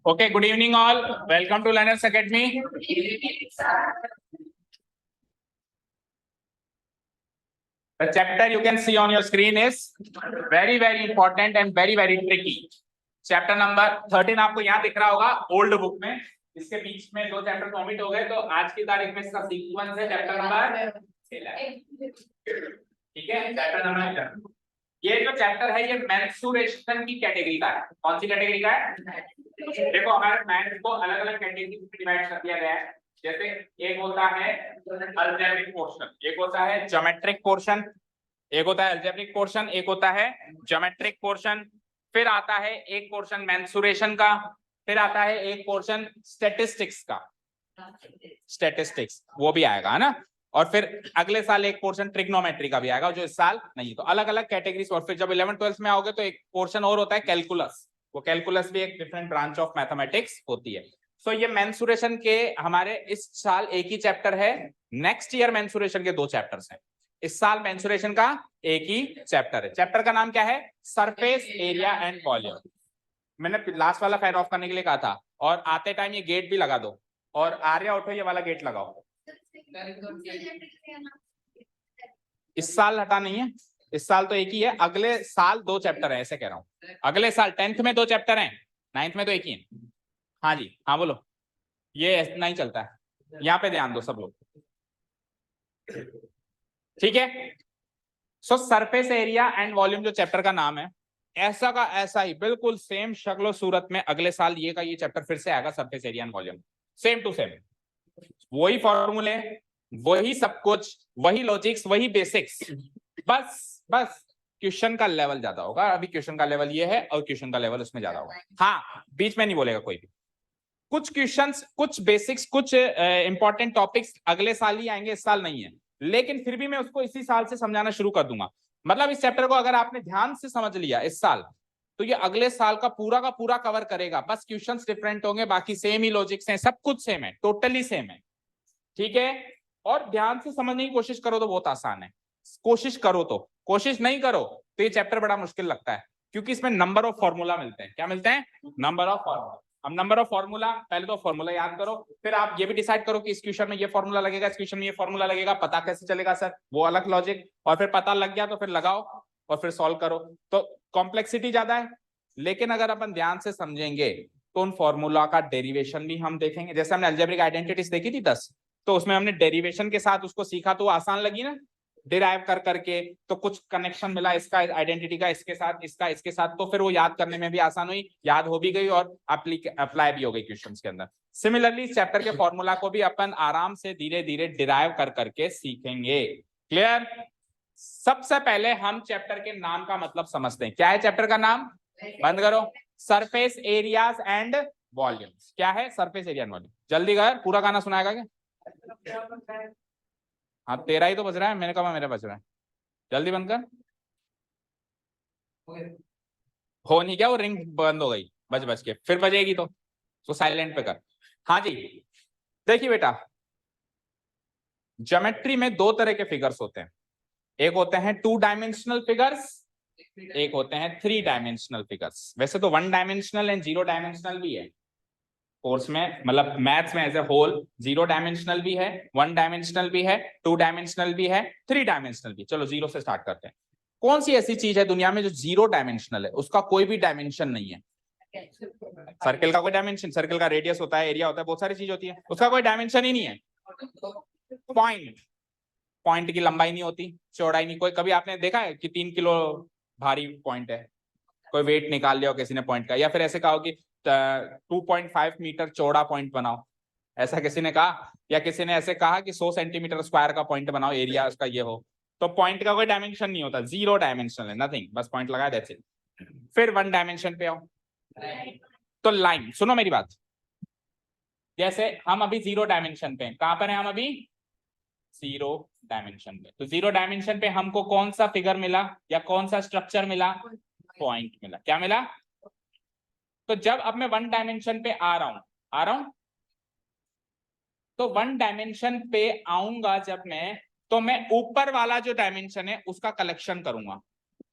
Okay, good evening all. Welcome to Learners Academy. The chapter you can see on your screen is very important and very tricky. Chapter number 13 आपको यहाँ दिख रहा होगा old book में। इसके बीच में दो चैप्टर कमिट हो गए, तो आज की तारीख में इसका सीक्वेंस है चैप्टर नंबर 13। ठीक है, चैप्टर नंबर 11। ये जो चैप्टर है ये मेंस्ट्रुएशन की कैटेगरी का है। कौन सी कैटेगरी का है? देखो हमारे मैथ्स को अलग अलग कैटेगरी में डिवाइड कर दिया गया है। जैसे एक होता है अलजेब्रिक पोर्शन, एक होता है ज्योमेट्रिक पोर्शन, एक होता है अलजेब्रिक पोर्शन, एक होता है ज्योमेट्रिक पोर्शन, फिर आता है एक पोर्शन मेंस्ट्रुएशन का, फिर आता है एक पोर्शन स्टैटिस्टिक्स का, स्टैटिस्टिक्स वो भी आएगा, है ना। और फिर अगले साल एक पोर्शन ट्रिग्नोमेट्री का भी आएगा, जो इस साल नहीं। तो अलग अलग कैटेगरीज। और फिर जब 11th-12th में आओगे तो एक पोर्शन और होता है कैलकुलस। वो कैलकुलस भी एक डिफरेंट ब्रांच ऑफ मैथमेटिक्स होती है। सो ये मेंस्ट्रुएशन के हमारे इस साल एक ही चैप्टर है, नेक्स्ट ईयर मेंस्ट्रुएशन के 2 चैप्टर्स हैं। इस साल मेंस्ट्रुएशन का एक ही चैप्टर है। चैप्टर का नाम क्या है? Surface area and volume. मैंने लास्ट वाला फैन ऑफ करने के लिए कहा था। और आते टाइम ये गेट भी लगा दो, और आर्या उठो ये वाला गेट लगाओ। इस साल हटा नहीं है, इस साल तो एक ही है, अगले साल 2 चैप्टर है, ऐसे कह रहा हूं। अगले साल 10th में 2 चैप्टर हैं, 9th में तो एक ही है। हाँ जी, हाँ बोलो। ये नहीं चलता है, यहाँ पे ध्यान दो सब लोग, ठीक है। सो सरफेस एरिया एंड वॉल्यूम जो चैप्टर का नाम है, ऐसा का ऐसा ही बिल्कुल सेम शक्ल सूरत में अगले साल ये का ये चैप्टर फिर से आएगा, surface area and volume. Same to same, वही फॉर्मूले, वही सब कुछ, वही लॉजिक्स, वही बेसिक्स। बस क्वेश्चन का लेवल ज्यादा होगा। अभी क्वेश्चन का लेवल ये है और क्वेश्चन का लेवल उसमें ज्यादा होगा। हाँ, बीच में नहीं बोलेगा कोई भी। कुछ क्वेश्चंस, कुछ बेसिक्स, कुछ इंपॉर्टेंट टॉपिक्स अगले साल ही आएंगे, इस साल नहीं है। लेकिन फिर भी मैं उसको इसी साल से समझाना शुरू कर दूंगा। मतलब इस चैप्टर को अगर आपने ध्यान से समझ लिया इस साल, तो ये अगले साल का पूरा कवर करेगा। बस क्वेश्चंस डिफरेंट होंगे, बाकी सेम ही लॉजिक्स हैं, सब कुछ सेम है, टोटली सेम है, ठीक है। और ध्यान से समझने की कोशिश करो तो बहुत आसान है। कोशिश करो तो, कोशिश नहीं करो तो ये चैप्टर बड़ा मुश्किल लगता है, क्योंकि इसमें नंबर ऑफ फॉर्मूला मिलते हैं। क्या मिलते हैं? Number of formula. अब नंबर ऑफ फॉर्मूला, पहले तो फॉर्मूला याद करो, फिर आप ये भी डिसाइड करो कि इस क्वेश्चन में ये फॉर्मूला लगेगा, इस क्वेश्चन में ये फॉर्मूला लगेगा। पता कैसे चलेगा सर? वो अलग लॉजिक। और फिर पता लग गया तो फिर लगाओ और फिर सॉल्व करो। तो कॉम्प्लेक्सिटी ज्यादा है, लेकिन अगर अपन ध्यान से समझेंगे तो उन फॉर्मूला का डेरिवेशन भी हम देखेंगे। जैसे हमने अलजेब्रिक आइडेंटिटीज देखी थी 10, तो उसमें हमने डेरिवेशन के साथ उसको सीखा, तो आसान लगी ना डिराइव कर करके। तो कुछ कनेक्शन मिला इसका आइडेंटिटी का इसके साथ, इसका इसके साथ, तो फिर वो याद करने में भी आसान हुई, याद हो भी गई और अप्लाई भी हो गई क्वेश्चंस के अंदर। सिमिलरली इस चैप्टर के फॉर्मूला को भी अपन आराम से धीरे धीरे डिराइव कर करके सीखेंगे। क्लियर? सबसे पहले हम चैप्टर के नाम का मतलब समझते हैं। क्या है चैप्टर का नाम? बंद करो। Surface areas and volumes. क्या है? Surface area and volume. जल्दी कर, पूरा गाना सुनाएगा क्या? हाँ, तेरा ही तो बज रहा है, मैंने कहा मेरा बज रहा है। जल्दी बंद कर। हो नहीं क्या? वो रिंग बंद हो गई बज के, फिर बजेगी तो साइलेंट पे कर। हाँ जी, देखिए बेटा, ज्योमेट्री में 2 तरह के फिगर्स होते हैं। एक होते हैं 2 डायमेंशनल फिगर्स, एक होते हैं 3 डायमेंशनल फिगर्स। वैसे तो 1 डायमेंशनल एंड 0 डायमेंशनल भी है कोर्स में, मतलब मैथ्स में एज ए होल 0 डायमेंशनल भी है, 1 डायमेंशनल भी है, 2 डायमेंशनल भी है, 3 डायमेंशनल भी। चलो 0 से स्टार्ट करते हैं। कौन सी ऐसी चीज है दुनिया में जो 0 डायमेंशनल है, उसका कोई भी डायमेंशन नहीं है? सर्कल का कोई डायमेंशन, सर्कल का रेडियस होता है, एरिया होता है, बहुत सारी चीज होती है, उसका कोई डायमेंशन ही नहीं है। पॉइंट की लंबाई नहीं होती, चौड़ाई नहीं। कोई कभी आपने देखा है कि 3 किलो भारी पॉइंट है? कोई वेट निकाल लिया हो किसी ने पॉइंट का, या फिर ऐसे कहो कि 2.5 मीटर चौड़ा पॉइंट बनाओ, ऐसा किसी ने कहा? या किसी ने ऐसे कहा कि 100 सेंटीमीटर स्क्वायर का पॉइंट बनाओ, एरिया उसका ये हो? तो पॉइंट का कोई डायमेंशन नहीं होता, 0 डायमेंशनल है, नथिंग, बस पॉइंट लगा देते। फिर 1 डायमेंशन पे आओ तो लाइन। सुनो मेरी बात, जैसे हम अभी 0 डायमेंशन पे, कहां पर है हम अभी? 0 डायमेंशन पे। तो 0 डायमेंशन पे हमको कौन सा फिगर मिला या कौन सा स्ट्रक्चर मिला? पॉइंट मिला। क्या मिला? तो जब अब मैं 1 डायमेंशन पे आ रहा हूं, तो 1 डायमेंशन पे आऊंगा जब मैं, तो मैं ऊपर वाला जो डायमेंशन है उसका कलेक्शन करूंगा।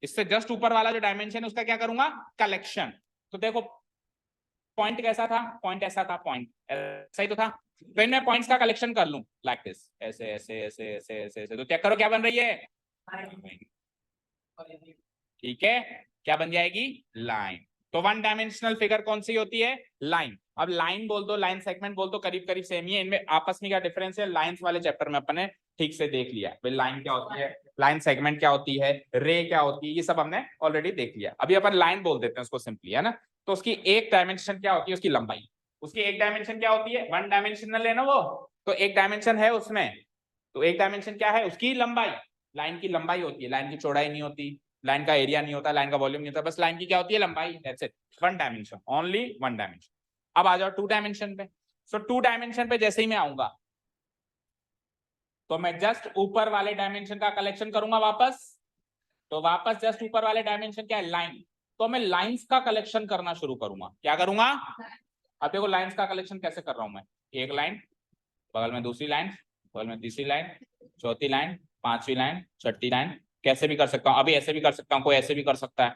इससे जस्ट ऊपर वाला जो डायमेंशन है उसका क्या करूंगा? कलेक्शन। तो देखो पॉइंट कैसा था, पॉइंट ऐसा था, पॉइंट ऐसा ही तो था। तो इनमें पॉइंट्स का कलेक्शन कर लूं लाइक दिस, ऐसे ऐसे ऐसे ऐसे ऐसे ऐसे, तो चेक करो क्या बन रही है, ठीक है, क्या बन जाएगी, लाइन। तो वन डायमेंशनल फिगर कौन सी होती है, लाइन। अब लाइन बोल दो, लाइन सेगमेंट बोल दो, करीब करीब सेम ही है। इनमें आपस में क्या डिफरेंस है, लाइंस वाले चैप्टर में अपने ठीक से देख लिया, भाई लाइन क्या होती है, लाइन सेगमेंट क्या होती है, रे क्या होती है, ये सब हमने ऑलरेडी देख लिया। अभी अपन लाइन बोल देते हैं उसको सिंपली, है ना। तो उसकी एक डायमेंशन क्या होती है, उसकी लंबाई। उसकी एक डायमेंशन क्या होती है, वन डायमेंशनल है ना वो, तो एक डायमेंशन है उसमें, तो एक डायमेंशन क्या है, उसकी लंबाई। लाइन की लंबाई होती है, लाइन की चौड़ाई नहीं होती, लाइन का एरिया नहीं होता, लाइन का वॉल्यूम नहीं होता, बस लाइन की क्या होती है, लंबाई, that's it, one dimension, only one dimension. अब आ जाओ टू डायमेंशन पे। सो टू डायमेंशन पे जैसे ही मैं आऊंगा तो मैं जस्ट ऊपर वाले डायमेंशन का कलेक्शन करूंगा वापस, तो वापस जस्ट ऊपर वाले डायमेंशन क्या है, लाइन। तो मैं लाइंस का कलेक्शन करना शुरू करूंगा, क्या करूंगा, अब देखो लाइंस का कलेक्शन कैसे कर रहा हूं मैं, एक लाइन, बगल में दूसरी लाइन, बगल में तीसरी लाइन, चौथी लाइन, पांचवी लाइन, छठी लाइन, कैसे भी कर सकता हूं, अभी ऐसे भी कर सकता हूं, कोई ऐसे भी कर सकता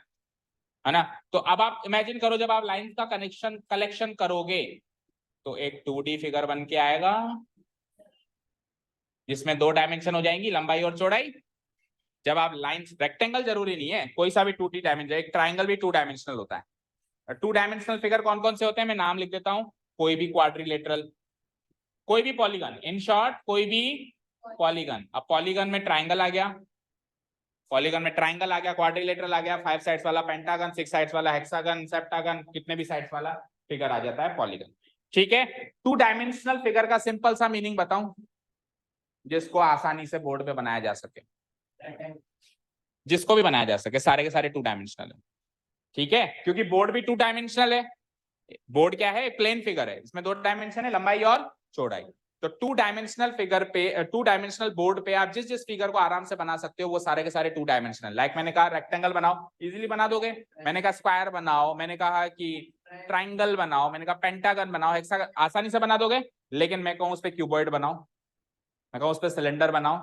है ना। तो अब आप इमेजिन करो जब आप लाइन का कलेक्शन करोगे तो एक 2D फिगर बन के आएगा जिसमें दो डायमेंशन हो जाएंगी, लंबाई और चौड़ाई। जब आप लाइन, रेक्टेंगल जरूरी नहीं है, कोई सा भी 2D डायमेंशन, एक ट्राइंगल भी 2 डायमेंशनल होता है। 2 डायमेंशनल फिगर कौन कौन से होते हैं, मैं नाम लिख देता हूं, कोई भी क्वाड्रिलेटरल, कोई भी पॉलीगन, इन शॉर्ट कोई भी पॉलीगन। अब पॉलीगन में ट्राइंगल आ गया, पॉलीगन में ट्राइंगल आ गया, क्वाड्रिलेटरल आ गया, 5 साइड्स वाला पेंटागन, 6 साइड्स वाला हेक्सागन, सेप्टागन, कितने भी साइड्स वाला फिगर आ जाता है पॉलीगन, ठीक है। 2 डायमेंशनल फिगर का सिंपल सा मीनिंग बताऊं जिसको आसानी से बोर्ड पे बनाया जा सके, जिसको भी बनाया जा सके, सारे के सारे 2 डायमेंशनल है, ठीक है, क्योंकि बोर्ड भी 2 डायमेंशनल है। बोर्ड क्या है, प्लेन फिगर है, इसमें 2 डायमेंशन है, लंबाई और चौड़ाई। तो 2 डायमेंशनल फिगर पे, 2 डायमेंशनल बोर्ड पे आप जिस जिस फिगर को आराम से बना सकते हो वो सारे के सारे 2 डायमेंशनल। लाइक मैंने कहा रेक्टेंगल बनाओ, इजीली बना दोगे, मैंने कहा स्क्वायर बनाओ, मैंने कहा कि ट्राइंगल बनाओ, मैंने कहा पेंटागन बनाओ, हेक्सागन, आसानी से बना दोगे। लेकिन मैं कहूं उस पे क्यूबॉइड बनाओ, मैं कहूं उस पे सिलेंडर बनाओ,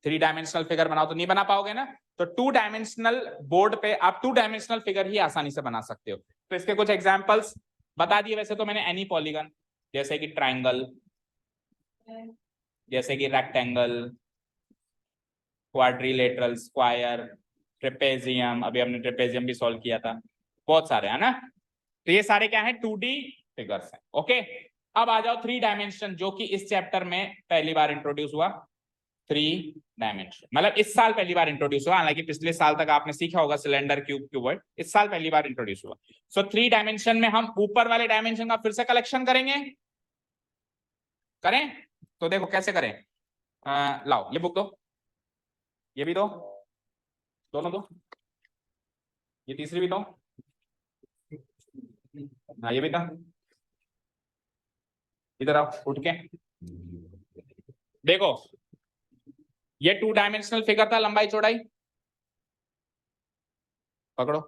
3 डायमेंशनल फिगर बनाओ, तो नहीं बना पाओगे ना। तो 2 डायमेंशनल बोर्ड पे आप 2 डायमेंशनल फिगर ही आसानी से बना सकते हो। तो इसके कुछ एग्जांपल्स बता दिए वैसे तो मैंने, एनी पॉलीगन, जैसे कि ट्राइंगल, जैसे कि रेक्टेंगल, क्वाड्रिलेटरल, स्क्वायर, ट्रेपेजियम, अभी हमने ट्रेपेजियम भी सॉल्व किया था, बहुत सारे है ना। तो ये सारे क्या है, 2D फिगर्स हैं, ओके। अब आ जाओ 3 डायमेंशन, जो कि इस चैप्टर में पहली बार इंट्रोड्यूस हुआ। 3 डायमेंशन मतलब इस साल पहली बार इंट्रोड्यूस हुआ, हालांकि पिछले साल तक आपने सीखा होगा सिलेंडर, क्यूब, क्यूबॉइड, इस साल पहली बार इंट्रोड्यूस हुआ। सो 3 डायमेंशन में हम ऊपर वाले डायमेंशन का फिर से कलेक्शन करेंगे, करें तो देखो कैसे करें, लाओ ये बुक दो, ये भी दो, दोनों दो, ये तीसरी भी दो, हाँ ये भी था, इधर आओ उठ के देखो, ये 2 डायमेंशनल फिगर था, लंबाई चौड़ाई पकड़ो,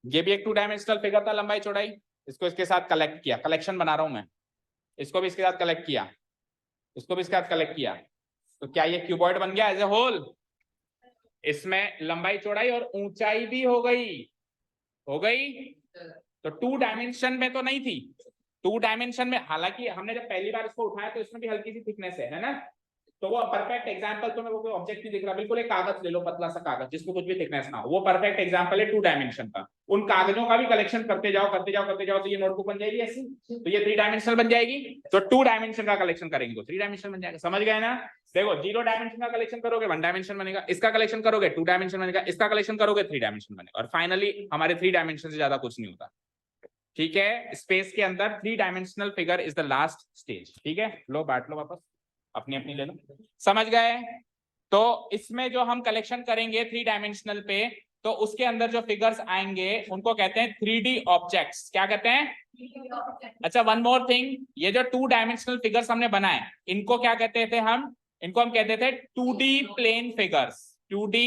ये भी एक 2 डायमेंशनल फिगर था, लंबाई चौड़ाई। इसको इसके साथ कलेक्ट किया, कलेक्शन बना रहा हूं मैं, इसको भी इसके साथ कलेक्ट किया, इसको भी इसके साथ कलेक्ट किया, तो क्या ये क्यूबॉइड बन गया एज ए होल। इसमें लंबाई चौड़ाई और ऊंचाई भी हो गई, हो गई। तो 2 डायमेंशन में तो नहीं थी, 2 डायमेंशन में, हालांकि हमने जब पहली बार इसको उठाया तो इसमें भी हल्की सी थिकनेस है ना। तो वो परफेक्ट एग्जांपल, तो मैं वो कोई ऑब्जेक्ट नहीं दिख रहा, बिल्कुल एक कागज ले लो, पतला सा कागज जिसको कुछ भी थिकनेस ना हो, वो परफेक्ट एग्जांपल है 2 डायमेंशन का। उन कागजों का भी कलेक्शन करते जाओ करते जाओ करते जाओ, तो ये नोटबुक बन जाएगी ऐसी, तो ये 3 डायमेंशनल बन जाएगी। तो 2 डायमेंशन का कलेक्शन करेंगे तो 3 डायमेंशन बन जाएगा, समझ गए ना। देखो 0 डायमेंशन का कलेक्शन करोगे 1 डायमेंशन बनेगा, इसका कलेक्शन करोगे 2 डायमेंशन बनेगा, इसका कलेक्शन करोगे 3 डायमेंशन बनेगा, और फाइनली हमारे 3 डायमेंशन से ज्यादा कुछ नहीं होता, ठीक है। स्पेस के अंदर 3 dimensional figure is the last stage, ठीक है। लो बांट लो वापस, अपनी अपनी ले लो, समझ गए। तो इसमें जो हम कलेक्शन करेंगे 3 डायमेंशनल पे, तो उसके अंदर जो फिगर्स आएंगे उनको कहते हैं 3D ऑब्जेक्ट्स, क्या कहते हैं। अच्छा वन मोर थिंग, ये जो 2 डायमेंशनल फिगर्स हमने बनाए इनको क्या कहते थे हम, इनको हम कहते थे 2D plane figures. 2D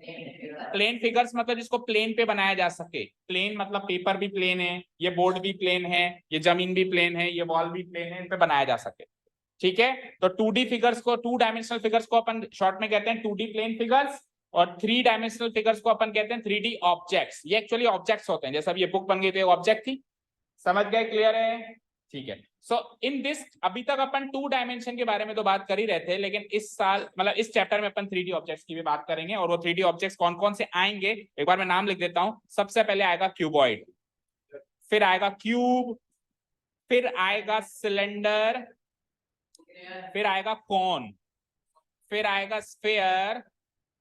plane figures मतलब जिसको प्लेन पे बनाया जा सके, प्लेन मतलब पेपर भी प्लेन है, ये बोर्ड भी प्लेन है, ये जमीन भी प्लेन है, ये वॉल भी प्लेन है, इन पे बनाया जा सके, ठीक है। तो 2D फिगर्स को, 2 डायमेंशनल फिगर्स को अपन शॉर्ट में कहते हैं 2D प्लेन फिगर्स, और 3 डायमेंशनल फिगर्स को अपन कहते हैं 3D ऑब्जेक्ट्स। ये एक्चुअली ऑब्जेक्ट्स होते हैं, जैसे अब ये बुक बन गई तो एक ऑब्जेक्ट थी, समझ गए, क्लियर है, ठीक है। सो इन दिस अभी तक अपन 2 डायमेंशन के बारे में तो बात कर ही रहे थे, लेकिन इस साल मतलब इस चैप्टर में अपन 3D ऑब्जेक्ट्स की भी बात करेंगे। और वो 3D ऑब्जेक्ट्स कौन कौन से आएंगे एक बार मैं नाम लिख देता हूं। सबसे पहले आएगा क्यूबॉइड, फिर आएगा क्यूब, फिर आएगा सिलेंडर, फिर आएगा कॉन, फिर आएगा sphere,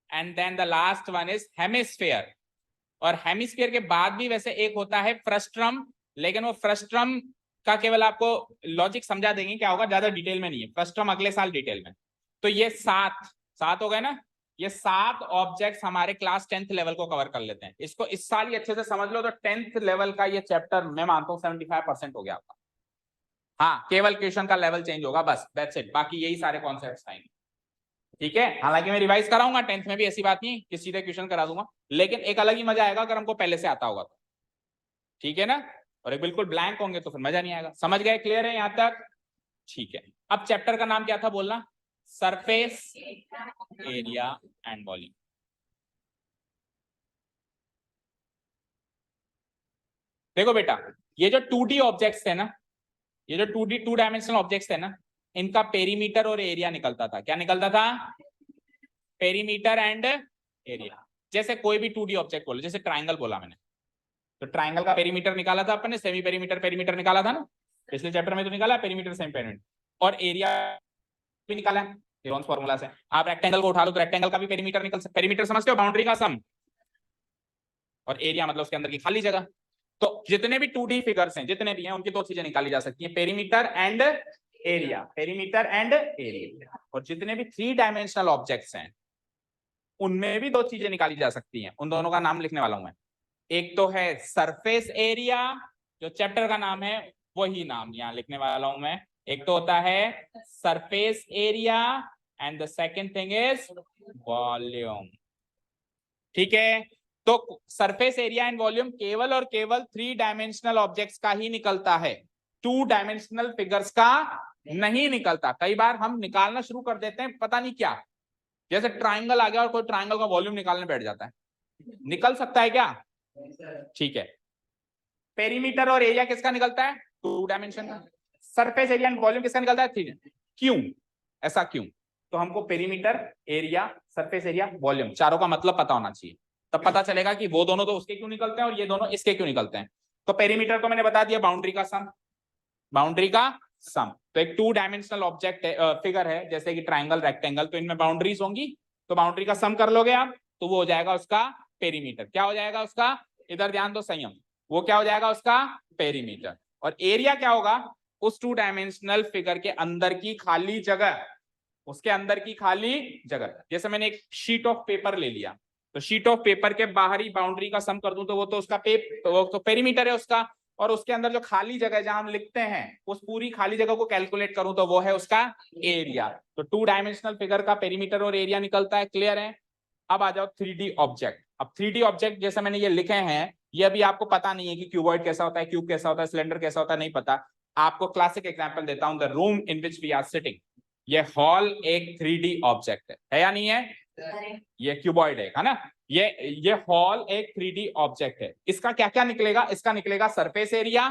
and then the last one is hemisphere. और हेमिस्फीयर के बाद भी वैसे एक होता है फ्रस्ट्रम, लेकिन वो फ्रस्ट्रम का केवल आपको लॉजिक समझा देंगे क्या होगा, ज्यादा डिटेल में नहीं है, फ्रस्ट्रम अगले साल डिटेल में। तो ये 7 हो गए ना, ये 7 ऑब्जेक्ट्स हमारे क्लास 10th लेवल को कवर कर लेते हैं। इसको इस साल ही अच्छे से समझ लो तो 10th लेवल का ये चैप्टर मैं मानता हूँ 75% हो गया आपका। हाँ, केवल क्वेश्चन का लेवल चेंज होगा, बस दैट्स इट, बाकी यही सारे कॉन्सेप्ट्स आएंगे, ठीक है। हालांकि मैं रिवाइज कराऊंगा 10th में भी, ऐसी बात नहीं कि सीधे क्वेश्चन करा दूंगा, लेकिन एक अलग ही मजा आएगा अगर हमको पहले से आता होगा तो, ठीक है ना। और एक बिल्कुल ब्लैंक होंगे तो फिर मजा नहीं आएगा। समझ गए, क्लियर है यहां तक, ठीक है। अब चैप्टर का नाम क्या था बोलना, सरफेस एरिया एंड वॉल्यूम। देखो बेटा, ये जो 2D ऑब्जेक्ट्स थे ना, ये जो 2 डायमेंशनल ऑब्जेक्ट्स थे ना, इनका पेरीमीटर और एरिया निकलता था। क्या निकलता था, पेरीमीटर एंड एरिया। जैसे कोई भी 2D ऑब्जेक्ट बोलो, जैसे ट्राइंगल बोला मैंने, तो ट्राइंगल का पेरीमीटर निकाला था अपन ने, सेमी पेरीमीटर, पेरीमीटर निकाला था ना पिछले चैप्टर में, तो निकाला पेरीमीटर सेमी पेरीमीटर, और एरिया भी निकाला है रोन्स फार्मूला से। आप रेक्टेंगल को उठा लो तो रेक्टेंगल का भी पेरीमीटर निकल सकता है। पेरीमीटर समझते हो, बाउंड्री का सम, और एरिया मतलब उसके अंदर की खाली जगह। तो जितने भी 2D फिगर्स हैं, जितने भी हैं, उनकी 2 चीजें निकाली जा सकती हैं, perimeter and area, perimeter and area. और जितने भी 3 डायमेंशनल ऑब्जेक्ट्स हैं उनमें भी 2 चीजें निकाली जा सकती हैं। उन दोनों का नाम लिखने वाला हूं मैं। एक तो है सरफेस एरिया, जो चैप्टर का नाम है वही नाम यहां लिखने वाला हूं मैं। एक तो होता है surface area and the second thing is volume, ठीक है। तो सरफेस एरिया एंड वॉल्यूम केवल और केवल 3 डायमेंशनल ऑब्जेक्ट्स का ही निकलता है, 2 डायमेंशनल फिगर्स का नहीं निकलता। कई बार हम निकालना शुरू कर देते हैं, पता नहीं क्या, जैसे ट्राइंगल आ गया और कोई ट्राइंगल का वॉल्यूम निकालने बैठ जाता है। निकल सकता है क्या, ठीक है। पेरीमीटर और एरिया किसका निकलता है, 2 डायमेंशन का। सरफेस एरिया एंड वॉल्यूम किसका निकलता है, 3। क्यों, ऐसा क्यों, तो हमको perimeter, area, surface area, volume चारों का मतलब पता होना चाहिए, तब पता चलेगा कि वो दोनों तो उसके क्यों निकलते हैं और ये दोनों इसके क्यों निकलते हैं। तो पेरीमीटर को मैंने बता दिया, बाउंड्री का सम, बाउंड्री का सम। तो एक 2 डायमेंशनल ऑब्जेक्ट फिगर है जैसे कि ट्राइंगल, रेक्टेंगल, तो इनमें बाउंड्रीज होंगी, तो बाउंड्री का सम कर लोगे आप, तो वो हो जाएगा उसका पेरीमीटर। क्या हो जाएगा उसका, इधर ध्यान दो संयम, वो क्या हो जाएगा उसका पेरीमीटर। और एरिया क्या होगा, उस 2 डायमेंशनल फिगर के अंदर की खाली जगह, उसके अंदर की खाली जगह। जैसे मैंने एक शीट ऑफ पेपर ले लिया, तो शीट ऑफ पेपर के बाहरी बाउंड्री का सम कर दूं तो वो तो उसका वो तो पेरीमीटर है उसका। और उसके अंदर जो खाली जगह जहां हम लिखते हैं, उस पूरी खाली जगह को कैलकुलेट करूं तो वो है उसका एरिया। तो 2 डायमेंशनल फिगर का पेरीमीटर और एरिया निकलता है, क्लियर है। अब आ जाओ 3D ऑब्जेक्ट। अब 3D ऑब्जेक्ट जैसे मैंने ये लिखे हैं, ये अभी आपको पता नहीं है कि क्यूबॉइड कैसा होता है, क्यूब कैसा होता है, सिलेंडर कैसा होता है, नहीं पता। आपको क्लासिक एग्जांपल देता हूं, the room in which we are sitting. ये हॉल एक 3D ऑब्जेक्ट है या नहीं है, ये क्यूबॉइड है ना। ये हॉल एक 3D ऑब्जेक्ट है। इसका क्या क्या निकलेगा, इसका निकलेगा सरफेस एरिया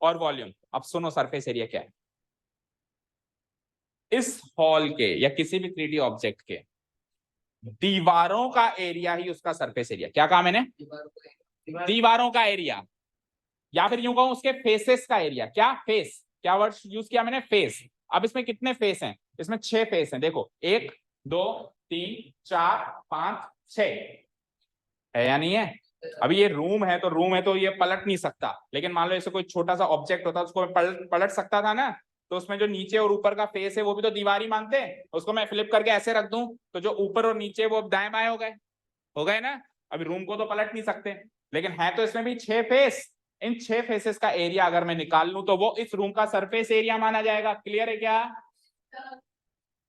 और वॉल्यूम। अब सुनो सरफेस एरिया क्या है, इस हॉल के या किसी भी 3D ऑब्जेक्ट के दीवारों का एरिया ही उसका सरफेस एरिया। क्या कहा मैंने, दीवारों का एरिया, या फिर यूं कहूं उसके फेसेस का एरिया। क्या फेस, क्या वर्ड यूज किया मैंने, फेस। अब इसमें कितने फेस हैं, इसमें 6 फेस हैं। देखो 1 2 3 4 5 6 है या नहीं है। अभी ये रूम है, तो रूम है तो ये पलट नहीं सकता, लेकिन मान लो ऐसे कोई छोटा सा ऑब्जेक्ट होता उसको पलट सकता था ना। तो उसमें जो नीचे और ऊपर का फेस है वो भी तो दीवार ही मानते हैं। उसको मैं फ्लिप करके ऐसे रख दूं तो जो ऊपर और नीचे वो दाएं बाएं हो गए ना। अभी रूम को तो पलट नहीं सकते, लेकिन है तो इसमें भी 6 फेस। इन 6 फेसेस का एरिया अगर मैं निकाल लूं तो वो इस रूम का सरफेस एरिया माना जाएगा, क्लियर है क्या।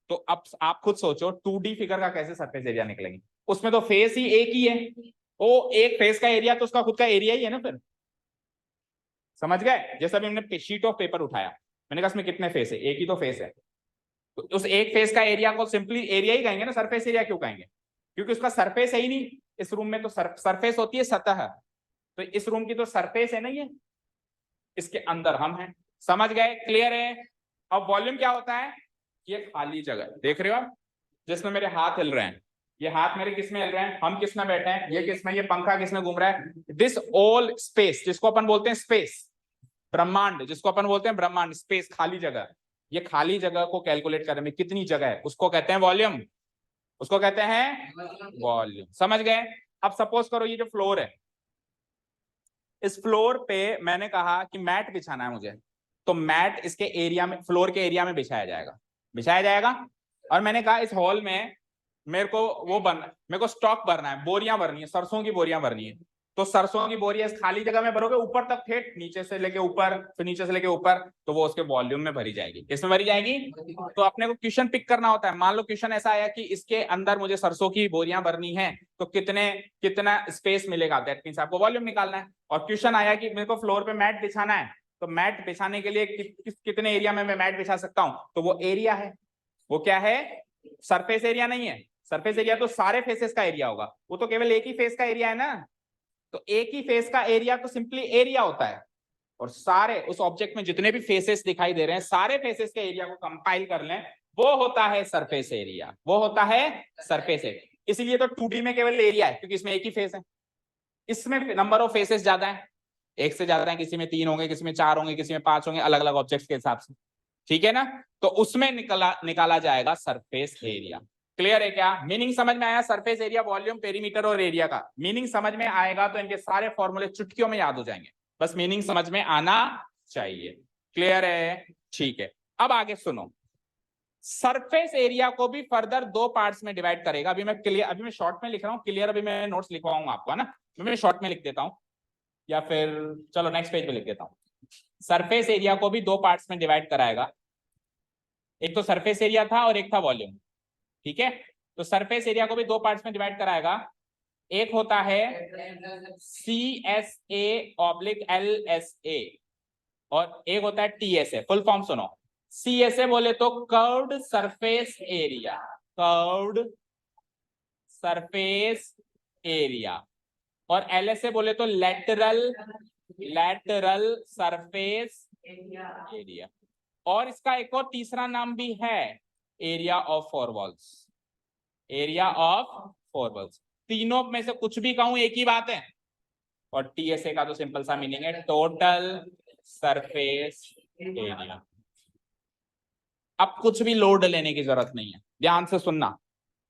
तो अब आप खुद सोचो 2D फिगर का कैसे सरफेस एरिया निकलेंगे, उसमें तो फेस ही एक ही है। वो एक फेस का एरिया तो उसका खुद का एरिया ही है ना फिर, समझ गए। जैसे अभी हमने शीट ऑफ पेपर उठाया, मैंने कहा इसमें कितने फेस है, एक ही तो फेस है, तो उस एक फेस का एरिया को सिंपली एरिया ही कहेंगे ना, सरफेस एरिया क्यों कहेंगे। क्योंकि उसका सरफेस है ही नहीं इस रूम में, तो सरफेस होती है सतह, तो इस रूम की तो सरफेस है नहीं है, इसके अंदर हम हैं। समझ गए? क्लियर है? अब वॉल्यूम क्या होता है? ये खाली जगह देख रहे हो आप, जिसमें मेरे हाथ हिल रहे हैं, ये हाथ मेरे किस में हिल रहे हैं, हम किस में बैठे हैं, ये किस में, ये पंखा किस में घूम रहा है, दिस ऑल स्पेस जिसको अपन बोलते हैं स्पेस, ब्रह्मांड जिसको अपन बोलते हैं ब्रह्मांड, स्पेस खाली जगह, ये खाली जगह को कैलकुलेट करने में कितनी जगह है उसको कहते हैं वॉल्यूम, उसको कहते हैं वॉल्यूम। समझ गए? अब सपोज करो ये जो फ्लोर है, इस फ्लोर पे मैंने कहा कि मैट बिछाना है मुझे, तो मैट इसके एरिया में, फ्लोर के एरिया में बिछाया जाएगा, बिछाया जाएगा। और मैंने कहा इस हॉल में मेरे को वो बनना, मेरे को स्टॉक भरना है, बोरियां भरनी है, सरसों की बोरियां भरनी है, तो सरसों की बोरियां इस खाली जगह में भरोगे ऊपर तक, ठेठ नीचे से लेके ऊपर, फिर नीचे से लेके ऊपर, तो वो उसके वॉल्यूम में भरी जाएगी। किसमें भरी जाएगी? तो अपने को क्वेश्चन पिक करना होता है। मान लो क्वेश्चन ऐसा आया कि इसके अंदर मुझे सरसों की बोरियां भरनी है, तो कितना स्पेस मिलेगा, दैट मींस आपको वॉल्यूम निकालना है। और क्वेश्चन आया कि मेरे को फ्लोर पे मैट बिछाना है, तो मैट बिछाने के लिए कितने एरिया में मैं मैट बिछा सकता हूं, तो वो एरिया है। वो क्या है? सरफेस एरिया नहीं है, सरफेस एरिया तो सारे फेसेस का एरिया होगा, वो तो केवल एक ही फेस का एरिया है ना, तो एक ही फेस का एरिया तो सिंपली एरिया होता है। और सारे उस ऑब्जेक्ट में जितने भी फेसेस दिखाई दे रहे हैं, सारे फेसेस के एरिया को कंपाइल कर लें, वो होता है सरफेस एरिया, वो होता है सरफेस एरिया। इसलिए तो 2D में केवल एरिया है, क्योंकि इसमें एक ही फेस है। इसमें नंबर ऑफ फेसेस ज्यादा है, एक से ज्यादा है, किसी में 3 होंगे, किसी में 4 होंगे, किसी में 5 होंगे, अलग अलग ऑब्जेक्ट्स के हिसाब से। ठीक है ना? तो उसमें निकाला जाएगा सरफेस एरिया। क्लियर है क्या? मीनिंग समझ में आया? सरफेस एरिया, वॉल्यूम, पेरीमीटर और एरिया का मीनिंग समझ में आएगा तो इनके सारे फॉर्मूले चुटकियों में याद हो जाएंगे, बस मीनिंग समझ में आना चाहिए। क्लियर है? ठीक है। अब आगे सुनो, सरफेस एरिया को भी फर्दर 2 पार्ट्स में डिवाइड करेगा। अभी मैं शॉर्ट में लिख रहा हूं, क्लियर अभी मैं नोट्स लिखवाऊंगा आपको, है ना, मैं शॉर्ट में लिख देता हूं, या फिर चलो नेक्स्ट पेज पे लिख देता हूं। सरफेस एरिया को भी 2 पार्ट्स में डिवाइड कराएगा, एक तो सरफेस एरिया था और एक था वॉल्यूम। ठीक है? तो सरफेस एरिया को भी 2 पार्ट्स में डिवाइड कराएगा, एक होता है CSA/LSA और एक होता है TSA। फुल फॉर्म सुनो, CSA बोले तो curved surface area, curved surface area, और LSA बोले तो लैटरल सरफेस एरिया। और इसका एक और तीसरा नाम भी है, area of four walls, area of four walls. तीनों में से कुछ भी कहूं एक ही बात है। और TSA का तो सिंपल सा मीनिंग है टोटल सरफेस एरिया। अब कुछ भी लोड लेने की जरूरत नहीं है, ध्यान से सुनना।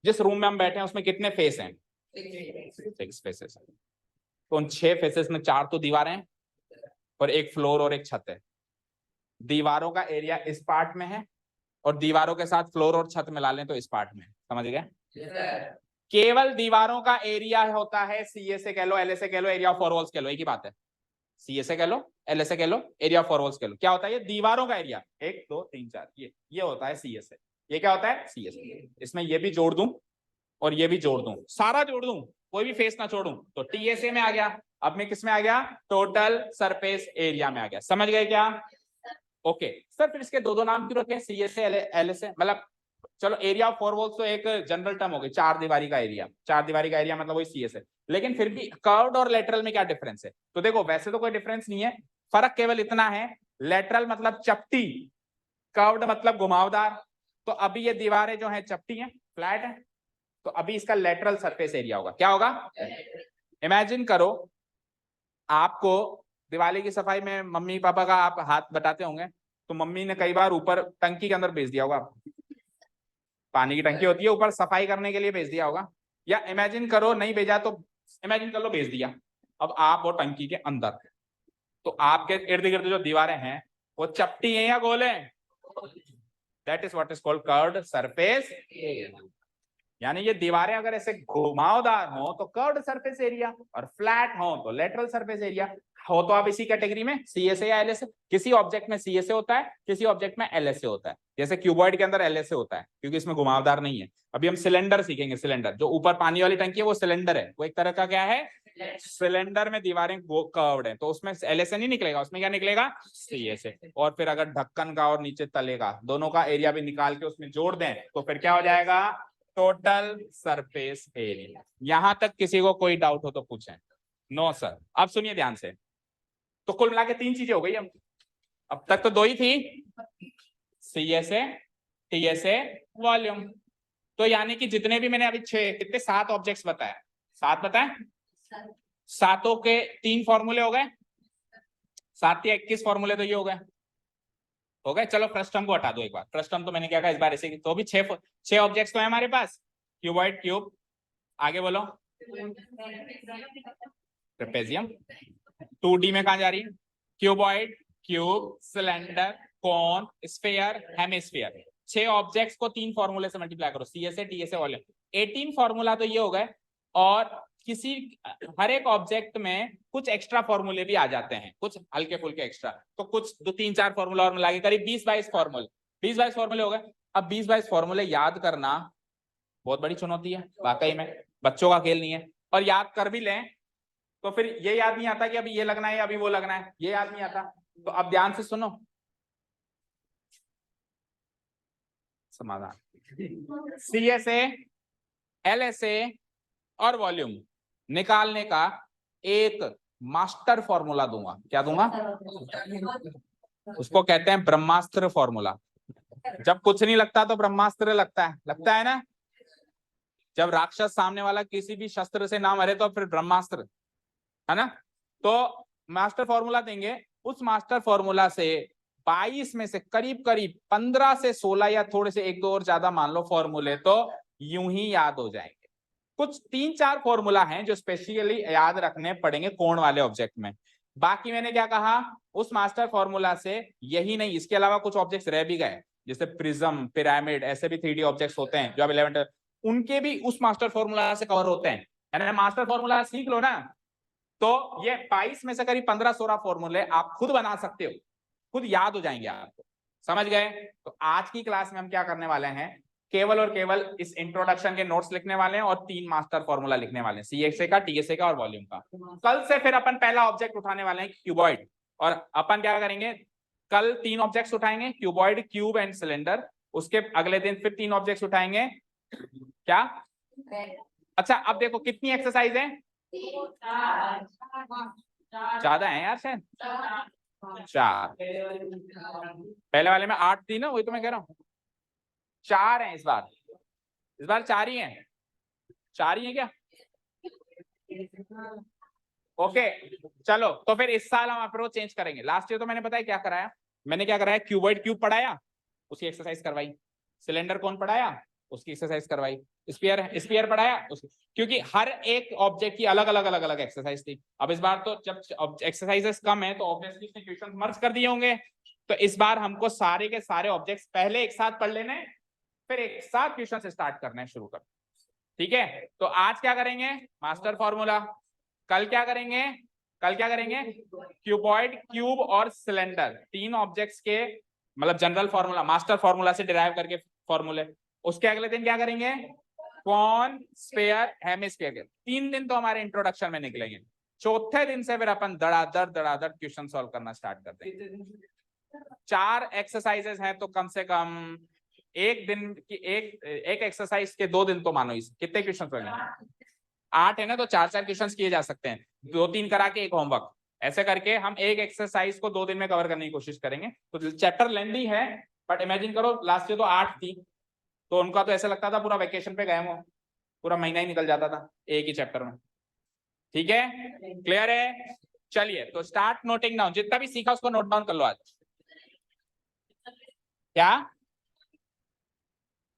जिस रूम में हम बैठे हैं उसमें कितने फेस हैं? 6 फेसेस। तो उन 6 फेसेस में 4 तो दीवारें हैं और एक फ्लोर और एक छत है। दीवारों का एरिया इस पार्ट में है और दीवारों के साथ फ्लोर और छत मिला लें तो इस पार्ट में। समझ गए? केवल दीवारों का एरिया होता है, CSA कह लो, LSA कह लो, एरिया ऑफ फोर वॉल्स कह लो, एक ही बात है। CSA कह लो, LSA कह लो, एरिया ऑफ फोर वॉल्स कह लो। क्या होता है? ये दीवारों का एरिया, 1 2 3 4, ये होता है CSA। ये क्या होता है? CSA। इसमें ये भी जोड़ दूं और ये भी जोड़ दूं, सारा जोड़ दूं, कोई भी फेस ना छोड़ूं, तो TSA में आ गया। अब मैं किस में आ गया? टोटल सरफेस एरिया में आ गया। समझ गए क्या? ओके सर, फिर इसके 2 नाम क्यों रखे, CSA LSA? मतलब चलो, एरिया ऑफ फोर वॉल्स तो एक जनरल टर्म हो गई, 4 दीवारी का एरिया, 4 दीवारी का एरिया मतलब वही CSA। लेकिन फिर भी कर्व्ड और लेटरल में क्या डिफरेंस है? तो देखो, वैसे तो कोई डिफरेंस नहीं है, फर्क केवल इतना है, लेटरल मतलब चपटी, कर्व्ड मतलब घुमावदार। तो अभी ये दीवारें जो है चपटी हैं, फ्लैट है, तो अभी इसका लेटरल सरफेस एरिया होगा। क्या होगा? इमेजिन करो, आपको दिवाली की सफाई में मम्मी पापा का आप हाथ बटाते होंगे, तो मम्मी ने कई बार ऊपर टंकी के अंदर भेज दिया होगा, पानी की टंकी होती है, ऊपर सफाई करने के लिए भेज दिया होगा। या इमेजिन करो नहीं भेजा तो इमेजिन कर लो भेज दिया। अब आप वो टंकी के अंदर, तो आपके इर्द गिर्द जो दीवारें हैं वो चपटी है या गोल है? That is what is called curved surface. यानी ये दीवारें अगर ऐसे घुमावदार हो तो कर्व्ड सरफेस एरिया, और फ्लैट हो तो लेटरल सरफेस एरिया। हो तो आप इसी कैटेगरी में, CSA या LSA। किसी ऑब्जेक्ट में CSA होता है, किसी ऑब्जेक्ट में LSA होता है। जैसे क्यूबॉइड के अंदर LSA होता है क्योंकि इसमें घुमावदार नहीं है। अभी हम सिलेंडर सीखेंगे। सिलेंडर जो ऊपर पानी वाली टंकी है वो सिलेंडर है, वो एक तरह का क्या है? सिलेंडर में दीवारें कर्व्ड है, तो उसमें LSA नहीं निकलेगा, उसमें क्या निकलेगा? CSA। और फिर अगर ढक्कन का और नीचे तले का दोनों का एरिया भी निकाल के उसमें जोड़ दें तो फिर क्या हो जाएगा? Total surface area. यहां तक किसी को कोई डाउट हो तो पूछें। No sir. अब सुनिए ध्यान से, तो कुल मिला के 3 चीजें हो गई। अब तक तो 2 ही थी, CSA, TSA, वॉल्यूम। तो यानी कि जितने भी मैंने अभी 7 ऑब्जेक्ट्स बताए, 7 बताए, 7 के 3 फॉर्मूले हो गए, 7 या 21 फॉर्मूले तो ये हो गए। चलो फ्रस्टम को हटा दो एक बार। फ्रस्टम तो मैंने क्या कहा इस बार ऐसे, तो भी 6 ऑब्जेक्ट्स तो है हमारे पास। क्यूबॉइड, क्यूब, आगे बोलो, ट्रेपेजियम। 2D में कहा जा रही है, क्यूबॉइड, क्यूब, सिलेंडर, कोन, स्फीयर, हेमिस्फीयर। 6 ऑब्जेक्ट्स को 3 फॉर्मूले से मल्टीप्लाई करो, CSA, TSA, वॉल्यूम। 18 फॉर्मूला तो ये हो गए, और किसी हर एक ऑब्जेक्ट में कुछ एक्स्ट्रा फॉर्मूले भी आ जाते हैं, कुछ हल्के फुल्के एक्स्ट्रा, तो कुछ 2-3-4 फॉर्मूला और मिला के करीब 20-22 फॉर्मूले, 20-22 फॉर्मूले हो गए। अब 20-22 फॉर्मूले याद करना बहुत बड़ी चुनौती है वाकई में, बच्चों का खेल नहीं है। और याद कर भी लें तो फिर ये याद नहीं आता कि अभी ये लगना है अभी वो लगना है, ये याद नहीं आता। तो अब ध्यान से सुनो समाधान। CSA, LSA और वॉल्यूम निकालने का एक मास्टर फॉर्मूला दूंगा। क्या दूंगा? उसको कहते हैं ब्रह्मास्त्र फॉर्मूला। जब कुछ नहीं लगता तो ब्रह्मास्त्र लगता है ना। जब राक्षस सामने वाला किसी भी शस्त्र से ना मरे तो फिर ब्रह्मास्त्र, है ना। तो मास्टर फॉर्मूला देंगे, उस मास्टर फॉर्मूला से 22 में से करीब करीब 15 से 16 या थोड़े से 1-2 और ज्यादा मान लो फॉर्मूले तो यूं ही याद हो जाएंगे। कुछ 3-4 फॉर्मूला हैं जो स्पेशली याद रखने पड़ेंगे कोण वाले ऑब्जेक्ट में। बाकी मैंने क्या कहा, उस मास्टर फॉर्मूला से यही नहीं, इसके अलावा कुछ ऑब्जेक्ट्स रह भी गए, जैसे प्रिज्म, पिरामिड, ऐसे भी 3D ऑब्जेक्ट्स होते हैं जो अब 11 उनके भी उस मास्टर फॉर्मूला से कवर होते हैं। यानी मास्टर फॉर्मूला सीख लो ना, तो ये 22 में से करीब 15-16 फॉर्मूले आप खुद बना सकते हो, खुद याद हो जाएंगे आपको। समझ गए? तो आज की क्लास में हम क्या करने वाले हैं, केवल और केवल इस इंट्रोडक्शन के नोट्स लिखने वाले हैं और 3 मास्टर फॉर्मूला लिखने वाले हैं, CSA का, TSA का और वॉल्यूम का। कल से फिर अपन पहला ऑब्जेक्ट उठाने वाले हैं क्यूबॉइड, और अपन क्या करेंगे, कल 3 ऑब्जेक्ट्स उठाएंगे, क्यूबॉइड, क्यूब एंड सिलेंडर। उसके अगले दिन फिर 3 ऑब्जेक्ट्स उठाएंगे। क्या? अच्छा अब देखो कितनी एक्सरसाइज है, ज्यादा है यार शायद, 4। पहले वाले में 8 थी ना, वही तो मैं कह रहा हूँ, 4 है इस बार 4 ही है, 4 ही है क्या? ओके चलो, तो फिर इस साल हम अप्रोच चेंज करेंगे। लास्ट ईयर तो मैंने पता है क्या कराया, मैंने क्या कराया, क्यूबॉइड क्यूब पढ़ाया, उसकी एक्सरसाइज करवाई, सिलेंडर कौन पढ़ाया, उसकी एक्सरसाइज करवाई, स्फीयर पढ़ाया उसकी, क्योंकि हर एक ऑब्जेक्ट की अलग अलग अलग अलग एक्सरसाइज थी। अब इस बार तो जब एक्सरसाइजेस कम है तो ऑब्वियसली इसने क्वेश्चन मर्ज कर दिए होंगे, तो इस बार हमको सारे के सारे ऑब्जेक्ट्स पहले एक साथ पढ़ लेने, फिर एक साथ क्वेश्चन से स्टार्ट करना शुरू कर। ठीक है, तो आज क्या करेंगे, मास्टर फॉर्मूला। कल क्या करेंगे, क्यूबॉइड, क्यूब और सिलेंडर, 3 ऑब्जेक्ट्स के मतलब जनरल फॉर्मूला, मास्टर फॉर्मूला से डिराइव करके फॉर्मूले। उसके अगले दिन क्या करेंगे, कॉन, स्फीयर, हेमिस्फीयर के 3 दिन तो हमारे इंट्रोडक्शन में निकलेंगे। चौथे दिन से फिर अपन धड़ाधड़ क्वेश्चन सॉल्व करना स्टार्ट करते हैं। 4 एक्सरसाइजेस हैं तो कम से कम एक दिन की एक एक्सरसाइज के 2 दिन तो मानो, इस कितने क्वेश्चन होंगे, 8 है ना, तो 4-4 क्वेश्चन किए जा सकते हैं, 2-3 करा के एक होमवर्क, ऐसे करके हम एक एक्सरसाइज को 2 दिन में कवर करने की कोशिश करेंगे। तो चैप्टर लेंथी है, बट इमेजिन करो लास्ट ईयर तो 8 थी, तो उनका तो ऐसा लगता था पूरा वेकेशन पे गए हो, पूरा महीना ही निकल जाता था एक ही चैप्टर में। ठीक है, क्लियर है? चलिए तो स्टार्ट नोटिंग डाउन, जितना भी सीखा उसको नोट डाउन कर लो आज। क्या?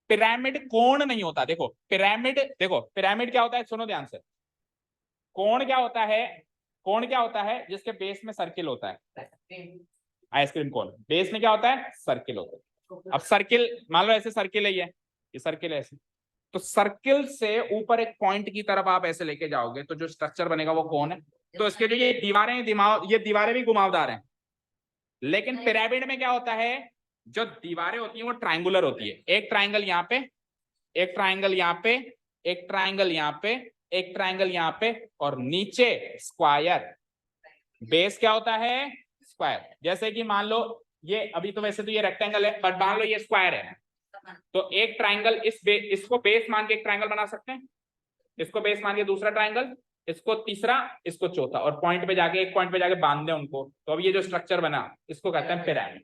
पिरामिड कोण नहीं होता, देखो पिरामिड क्या होता है, सुनो ध्यान से। कोण क्या होता है, जिसके बेस में सर्किल होता है, आइसक्रीम कोन बेस में क्या होता है, सर्किल होता है। अब सर्किल मान लो ऐसे सर्किल है, ये सर्किल है ऐसे, तो सर्किल से ऊपर एक पॉइंट की तरफ आप ऐसे लेके जाओगे तो जो स्ट्रक्चर बनेगा वो कोन है। तो इसके जो ये दीवारें ये दीवारें भी घुमावदार हैं, लेकिन पिरामिड में क्या होता है, जो दीवारें होती हैं वो ट्रायंगुलर होती है, एक ट्रायंगल यहाँ पे, एक ट्रायंगल यहाँ पे, एक ट्रायंगल यहाँ पे, एक ट्रायंगल यहाँ पे, और नीचे स्क्वायर। बेस क्या होता है, स्क्वायर। जैसे कि मान लो ये अभी तो वैसे तो ये रेक्टेंगल है, बट मान लो ये स्क्वायर है, तो एक ट्राइंगल इसको बेस मान के एक ट्राइंगल बना सकते हैं, इसको बेस मान के दूसरा ट्राइंगल, इसको तीसरा, इसको चौथा, और पॉइंट पे जाके एक पॉइंट पे जाके बांध दे उनको, तो अब ये जो स्ट्रक्चर बना इसको कहते हैं पिरामिड।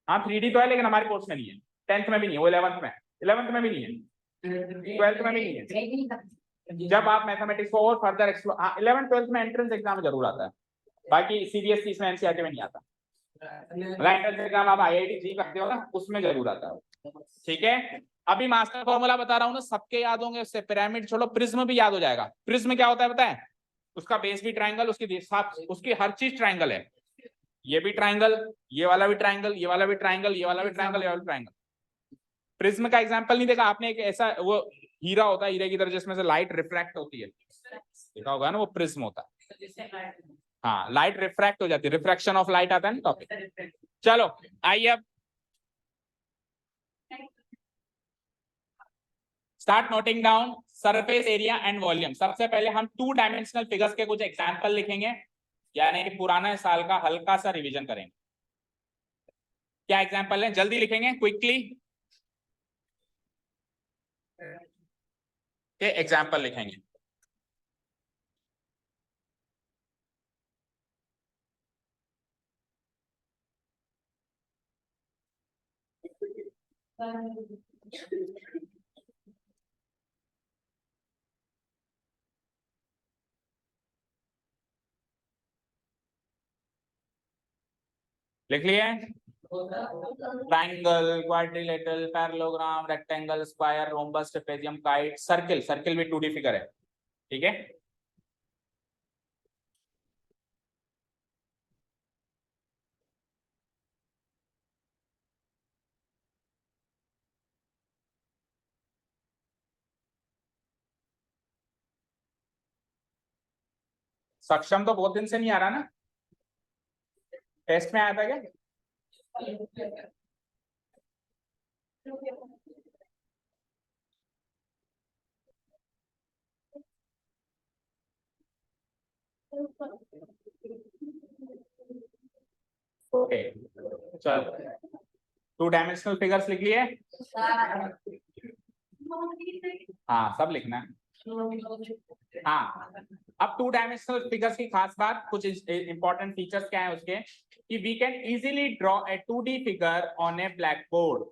हाँ 3D तो है लेकिन हमारे कोर्स में नहीं है, 10th में भी नहीं है, वो 11th में है, 11th में भी नहीं है, 12th में भी नहीं है। जब आप मैथमेटिक्स को और फर्दर एक्सप्लोर, हाँ 11th 12th में एंट्रेंस एग्जाम जरूर आता है, बाकी सीबीएसई में एनसीईआरटी में नहीं आता। एंट्रेंस एग्जाम आप आईआईटी जी करते हो ना, उसमें जरूर आता है। ठीक है, अभी मास्टर फॉर्मूला बता रहा हूँ ना, सबके याद होंगे, उससे पिरामिड छोड़ो, प्रिज्म भी याद हो जाएगा। प्रिज्म क्या होता है पता है? उसका बेस भी ट्राइंगल, उसकी हर चीज ट्राइंगल है, ये भी ट्राइंगल, ये वाला भी ट्राइंगल, ये वाला भी ट्राइंगल, ये वाला भी ट्राइंगल, ये वाला भी ट्राइंगल। प्रिज्म का एग्जांपल नहीं देखा आपने? एक ऐसा वो हीरा होता है, हीरे की तरह जिसमें से लाइट रिफ्रैक्ट होती है, देखा होगा ना, वो प्रिज्म होता है। हाँ लाइट रिफ्रैक्ट हो जाती है, रिफ्रैक्शन ऑफ लाइट आता है ना टॉपिक। चलो आइए अब start noting down surface area and volume. सबसे पहले हम 2 डायमेंशनल फिगर्स के कुछ एग्जांपल लिखेंगे, यानी कि पुराने साल का हल्का सा रिवीजन करेंगे। क्या एग्जांपल है, जल्दी लिखेंगे क्विकली के एग्जांपल लिखेंगे। लिख लिए? Triangle, quadrilateral, parallelogram, rectangle, square, rhombus, trapezium, kite, circle. Circle भी 2D फिगर है, ठीक है। सक्षम तो बहुत दिन से नहीं आ रहा ना, टेस्ट में आया था क्या? ओके चलो, 2 डायमेंशनल फिगर्स लिख लिए? हाँ सब लिखना है। हाँ अब 2 डायमेंशनल फिगर्स की खास बात, कुछ इंपॉर्टेंट फीचर्स क्या है उसके, कि we can easily draw a 2D figure on a blackboard.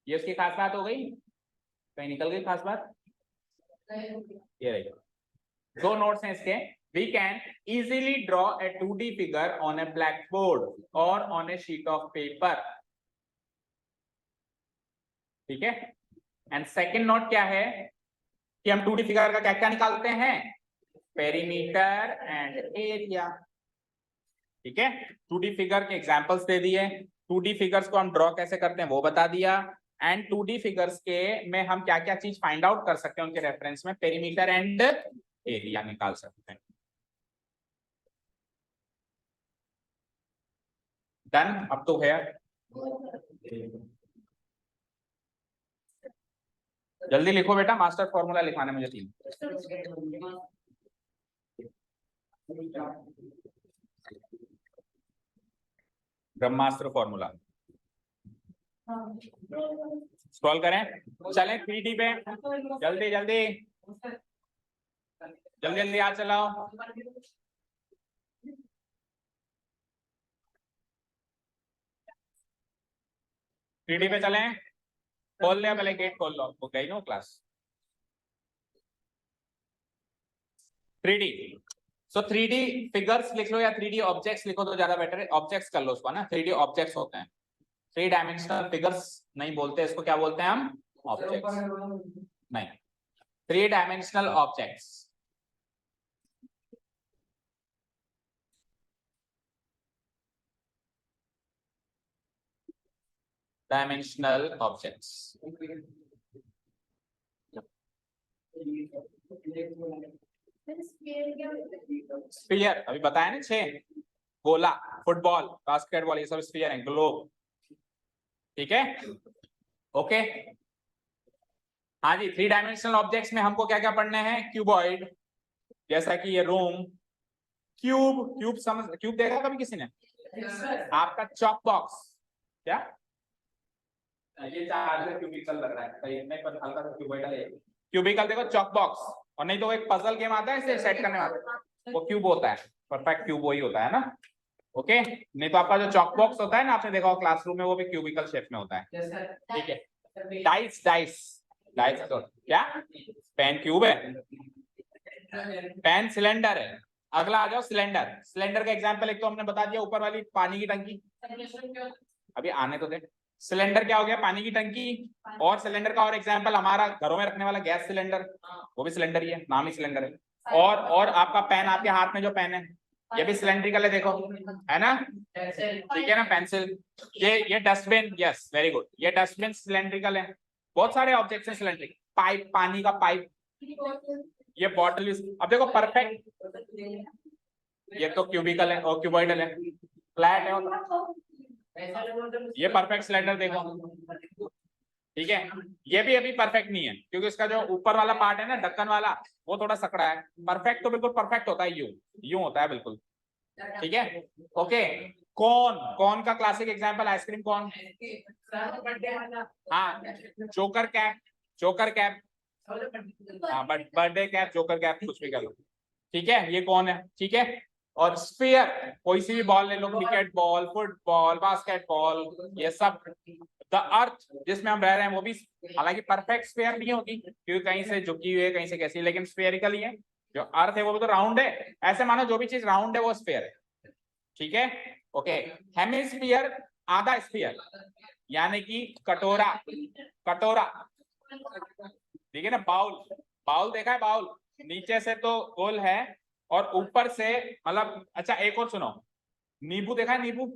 ये उसकी खास बात हो गई, कहीं निकल गई खास बात? ये रही, 2 नोट्स हैं इसके। We can easily draw a 2D figure on a blackboard or on a sheet of paper, ठीक है। एंड सेकेंड नोट क्या है कि हम 2D फिगर का क्या क्या निकालते हैं, पेरीमीटर एंड एरिया, ठीक है। 2D फिगर के एग्जांपल्स दे दिए, 2D फिगर्स को हम ड्रॉ कैसे करते हैं वो बता दिया, एंड 2D फिगर्स के में हम क्या क्या चीज फाइंड आउट कर सकते हैं उनके रेफरेंस में, पेरीमीटर एंड एरिया निकाल सकते हैं। Done up to here? जल्दी लिखो बेटा, मास्टर फॉर्मूला लिखवाने मुझे 3। ब्रह्मास्त्र फॉर्मूला स्क्रॉल करें, चलें 3D पे, जल्दी जल्दी जल्दी जल्दी आ चलाओ। 3D पे चलें, खोल लिया, पहले गेट खोल लो, आपको गई नो क्लास। 3D, सो 3D फिगर्स लिख लो या 3D ऑब्जेक्ट्स लिखो तो ज्यादा बेटर है, ऑब्जेक्ट्स कर लो उसको ना, 3D ऑब्जेक्ट्स होते हैं, 3 डायमेंशनल फिगर्स नहीं बोलते इसको, क्या बोलते हैं हम? ऑब्जेक्ट्स नहीं, 3 dimensional objects. Dimensional objects, sphere अभी बताया ना, 6, गोला, फुटबॉल, बास्केटबॉल, ये सब स्फीयर है, ग्लोब, ठीक है। ओके हाँ जी, 3 डायमेंशनल ऑब्जेक्ट्स में हमको क्या क्या पढ़ने हैं, क्यूबॉइड, जैसा कि ये रूम, क्यूब, क्यूब समझ, क्यूब देखा कभी किसी ने? आपका चॉक बॉक्स, क्या ये चार्ज क्यूबिकल लग रहा है कहीं नहीं, पर हल्का सा क्यूबॉइडल है। क्यूबिकल देखो चॉक बॉक्स, और नहीं तो एक पजल गेम आता है इसे सेट करने वाला, वो क्यूब होता है, परफेक्ट क्यूब वही होता है ना। ओके, नहीं तो आपका जो चॉक बॉक्स होता है ना, आपने देखा क्लासरूम में, वो भी क्यूबिकल शेप में होता है। ठीक है, डाइस डाइस डाइस तो क्या, पेन क्यूब है, पेन सिलेंडर है। अगला आ जाओ सिलेंडर। सिलेंडर का एग्जांपल एक तो हमने बता दिया, ऊपर वाली पानी की टंकी, अभी आने तो दे। सिलेंडर क्या हो गया, पानी की टंकी। और सिलेंडर का और एग्जांपल हमारा घरों में रखने वाला गैस सिलेंडर, वो भी सिलेंडर ही है, नाम ही सिलेंडर है। और आपका पेन, आपके हाथ में जो पेन है, ये भी सिलेंड्रिकल है, देखो है ना, ठीक है ना, पेंसिल। ये डस्टबिन, यस वेरी गुड, ये डस्टबिन सिलेंड्रिकल है। बहुत सारे ऑब्जेक्ट्स हैं सिलेंड्रिक, पाइप, पानी का पाइप, ये बॉटल। अब देखो परफेक्ट, ये तो क्यूबिकल है और क्यूबॉइडल है, फ्लैट है, ये परफेक्ट सिलेंडर देखो, ठीक है। ये भी अभी परफेक्ट नहीं है, क्योंकि इसका जो ऊपर वाला पार्ट है ना, ढक्कन वाला, वो थोड़ा सकड़ा है। परफेक्ट तो बिल्कुल परफेक्ट होता है, यूं होता है बिल्कुल, ठीक है। ओके, कौन, कौन का क्लासिक एग्जांपल, आइसक्रीम कौन, हाँ, जोकर कैप, जोकर कैप, हाँ, but birthday cap, joker cap, कुछ भी कर लो, ठीक है, ये कौन है, ठीक है। और स्फीयर, कोई सी भी बॉल ले लो, क्रिकेट बॉल, फुटबॉल, बास्केटबॉल, ये सब। द अर्थ जिसमें हम रह रहे हैं, वो भी हालांकि परफेक्ट स्फीयर नहीं होगी, क्योंकि कहीं से झुकी हुई है, कहीं से कैसी, लेकिन स्फीयरिकल ही है। जो अर्थ है वो भी तो राउंड है, ऐसे मानो जो भी चीज राउंड है वो स्फीयर है, ठीक है। ओके, हेमिस्फीयर, आधा स्फीयर, यानी कि कटोरा, कटोरा, ठीक है ना। बाउल, बाउल देखा है, बाउल नीचे से तो गोल है और ऊपर से मतलब, अच्छा एक और सुनो, नींबू देखा है, नींबू,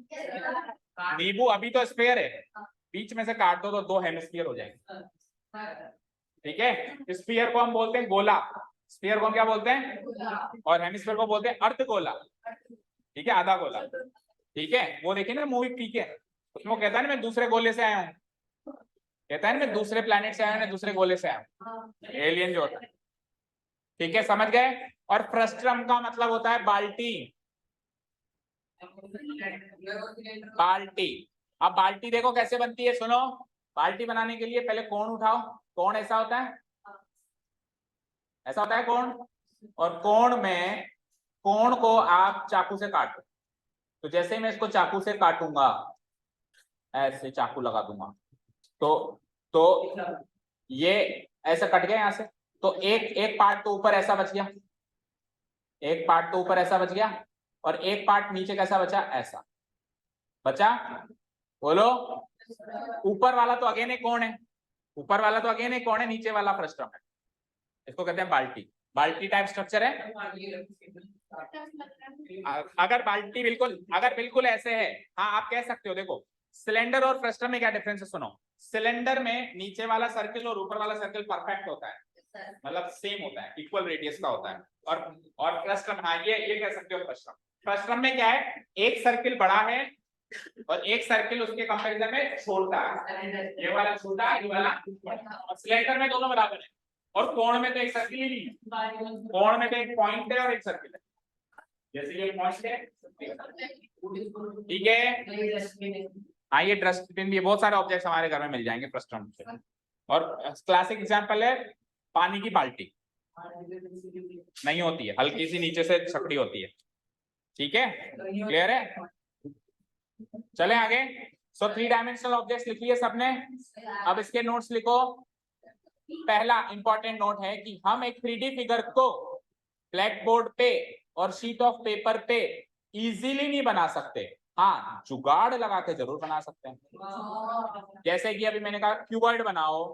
नींबू अभी तो स्फीयर है, बीच में से काट दो तो दो हेमिस्फीयर हो जाएंगे, ठीक है। स्फीयर को हम बोलते हैं गोला, स्फीयर को हम क्या बोलते हैं, और हेमिस्फीयर को बोलते हैं अर्ध गोला, ठीक है, आधा गोला, ठीक है। वो देखिए ना मूवी पीके, उसमें कहता है ना मैं दूसरे गोले से आया हूँ, कहता है ना मैं दूसरे प्लेनेट से आया हूँ, दूसरे गोले से आया हूँ, एलियन जो होता है, ठीक है, समझ गए। और फ्रस्ट्रम का मतलब होता है बाल्टी, बाल्टी। अब बाल्टी देखो कैसे बनती है, सुनो। बाल्टी बनाने के लिए पहले कोण उठाओ, कोण ऐसा होता है, ऐसा होता है कोण, और कोण में, कोण को आप चाकू से काटो, तो जैसे ही मैं इसको चाकू से काटूंगा, ऐसे चाकू लगा दूंगा, तो ये ऐसा कट गया यहां से, तो एक पार्ट तो ऊपर ऐसा बच गया, एक पार्ट तो ऊपर ऐसा बच गया, और एक पार्ट नीचे कैसा बचा, ऐसा बचा, बोलो। ऊपर वाला तो अगेन एक कोण है, ऊपर वाला तो अगेन एक कोण है, नीचे वाला फ्रस्ट्रम है, इसको कहते हैं बाल्टी, बाल्टी टाइप स्ट्रक्चर है। अगर बाल्टी बिल्कुल, अगर बिल्कुल ऐसे है, हाँ आप कह सकते हो। देखो सिलेंडर और फ्रस्ट्रम में क्या डिफरेंस है, सुनो। सिलेंडर में नीचे वाला सर्किल और ऊपर वाला सर्किल परफेक्ट होता है, मतलब सेम होता है, इक्वल रेडियस का होता है। और फ्रस्ट्रम, हाँ ये कह सकते हो फ्रस्ट्रम। फ्रस्ट्रम में क्या है, एक सर्किल बड़ा है और एक सर्किल उसके कंपैरिजन में छोटा है, ये वाला छोटा, ये वाला बड़ा। और सिलेंडर में दोनों बराबर है, और कोण में तो एक सर्किल ही नहीं है, कोण में तो एक पॉइंट है और एक सर्किल है, जैसे ये पॉइंट है, ठीक है। हाँ ये डस्टबिन भी, बहुत सारे ऑब्जेक्ट्स हमारे घर में मिल जाएंगे फ्रस्ट्रम से। और क्लासिक एग्जांपल है पानी की बाल्टी, नहीं होती है, हल्की सी नीचे से छकड़ी होती है, ठीक है, क्लियर है। चले आगे। सो 3 डायमेंशनल ऑब्जेक्ट्स लिख लिए सबने, अब इसके नोट्स लिखो। पहला इंपॉर्टेंट नोट है कि हम एक 3D फिगर को ब्लैक बोर्ड पे और शीट ऑफ पेपर पे इजीली नहीं बना सकते, हाँ जुगाड़ लगा के जरूर बना सकते हैं। जैसे कि अभी मैंने कहा क्यूबॉइड बनाओ,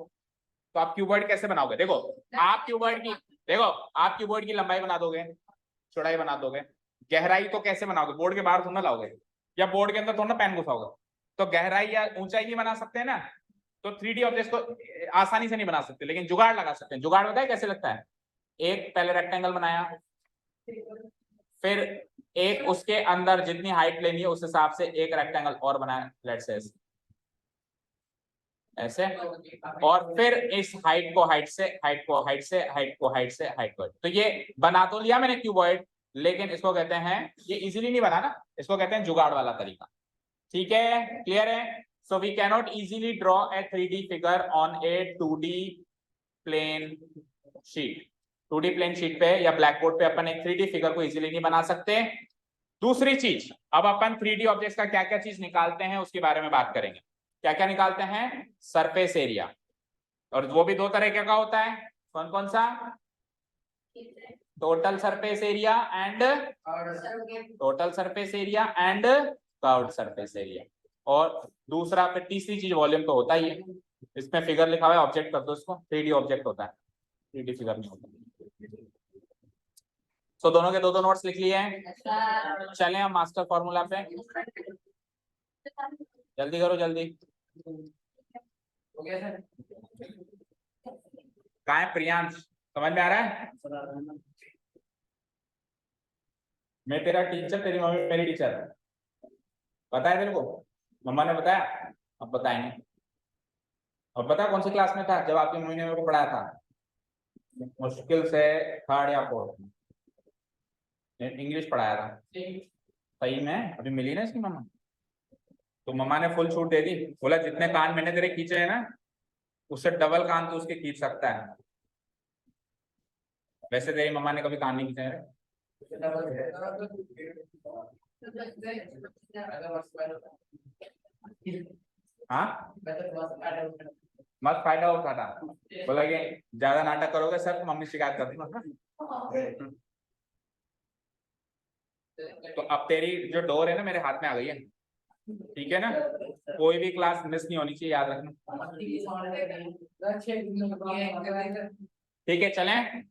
तो आप क्यूबॉइड कैसे बनाओगे, देखो आप क्यूबॉइड की, देखो आप क्यूबॉइड की लंबाई बना दोगे, चौड़ाई बना दोगे, गहराई तो कैसे बनाओगे, बोर्ड के बाहर थोड़ा लाओगे, या बोर्ड के अंदर थोड़ा पेन घुसाओगे, तो गहराई या ऊंचाई नहीं बना सकते हैं ना। तो 3D ऑब्जेक्ट को आसानी से नहीं बना सकते, लेकिन जुगाड़ लगा सकते हैं। जुगाड़ बताए कैसे लगता है, एक पहले रेक्टेंगल बनाया, फिर एक उसके अंदर जितनी हाइट लेनी है उस हिसाब से एक रेक्टेंगल और बनाया, लेट्स से ऐसे, और फिर इस हाइट को हाइट से, हाइट को हाइट से, हाइट को हाइट से, हाइट को, तो ये बना तो लिया मैंने क्यूबॉइड, लेकिन इसको कहते हैं, ये इजीली नहीं बना ना, इसको कहते हैं जुगाड़ वाला तरीका, ठीक है, क्लियर है। So we cannot easily draw a 3D figure on a 2D plane sheet. 2D plane sheet पे या ब्लैक बोर्ड पे अपन एक 3D फिगर को इजीली नहीं बना सकते। दूसरी चीज, अब अपन 3D ऑब्जेक्ट्स का क्या क्या चीज निकालते हैं उसके बारे में बात करेंगे। क्या क्या निकालते हैं? सरफेस एरिया, और वो भी दो तरह का होता है। कौन कौन सा? Total surface area and curved surface area. और दूसरा फिर तीसरी चीज वॉल्यूम तो होता ही है। इसमें फिगर लिखा हुआ है, ऑब्जेक्ट कर दो इसको, 3D ऑब्जेक्ट होता है, 3D फिगर नहीं होता। तो दोनों के दो नोट्स लिख लिए हैं। चलें हम मास्टर फॉर्मूला पे, जल्दी करो जल्दी। कहाँ है प्रियांश? समझ में आ रहा है? मैं तेरा टीचर, तेरी मम्मी मेरी टीचर। बताया तेरे को? मम्मा ने बताया? अब बताएंगे। अब पता कौन सी क्लास में था जब आपकी मम्मी ने मेरे को पढ़ाया था? मुश्किल से 3rd या 4th इंग्लिश पढ़ाया था। सही में अभी मिली ना इसकी मम्मा, तो मम्मा ने फुल छूट दे दी। बोला जितने कान मैंने तेरे खींचे हैं ना, उससे डबल कान तो उसके खींच सकता है। वैसे तेरी मम्मा ने कभी कान नहीं खींचे हैं? हाँ, मस्त फायदा होता था। बोला कि ज्यादा नाटक करोगे सर तो मम्मी शिकायत कर दूंगा। तो अब तेरी जो डोर है ना मेरे हाथ में आ गई है, ठीक है ना? कोई भी क्लास मिस नहीं होनी चाहिए, याद रखना। ठीक है, चलें?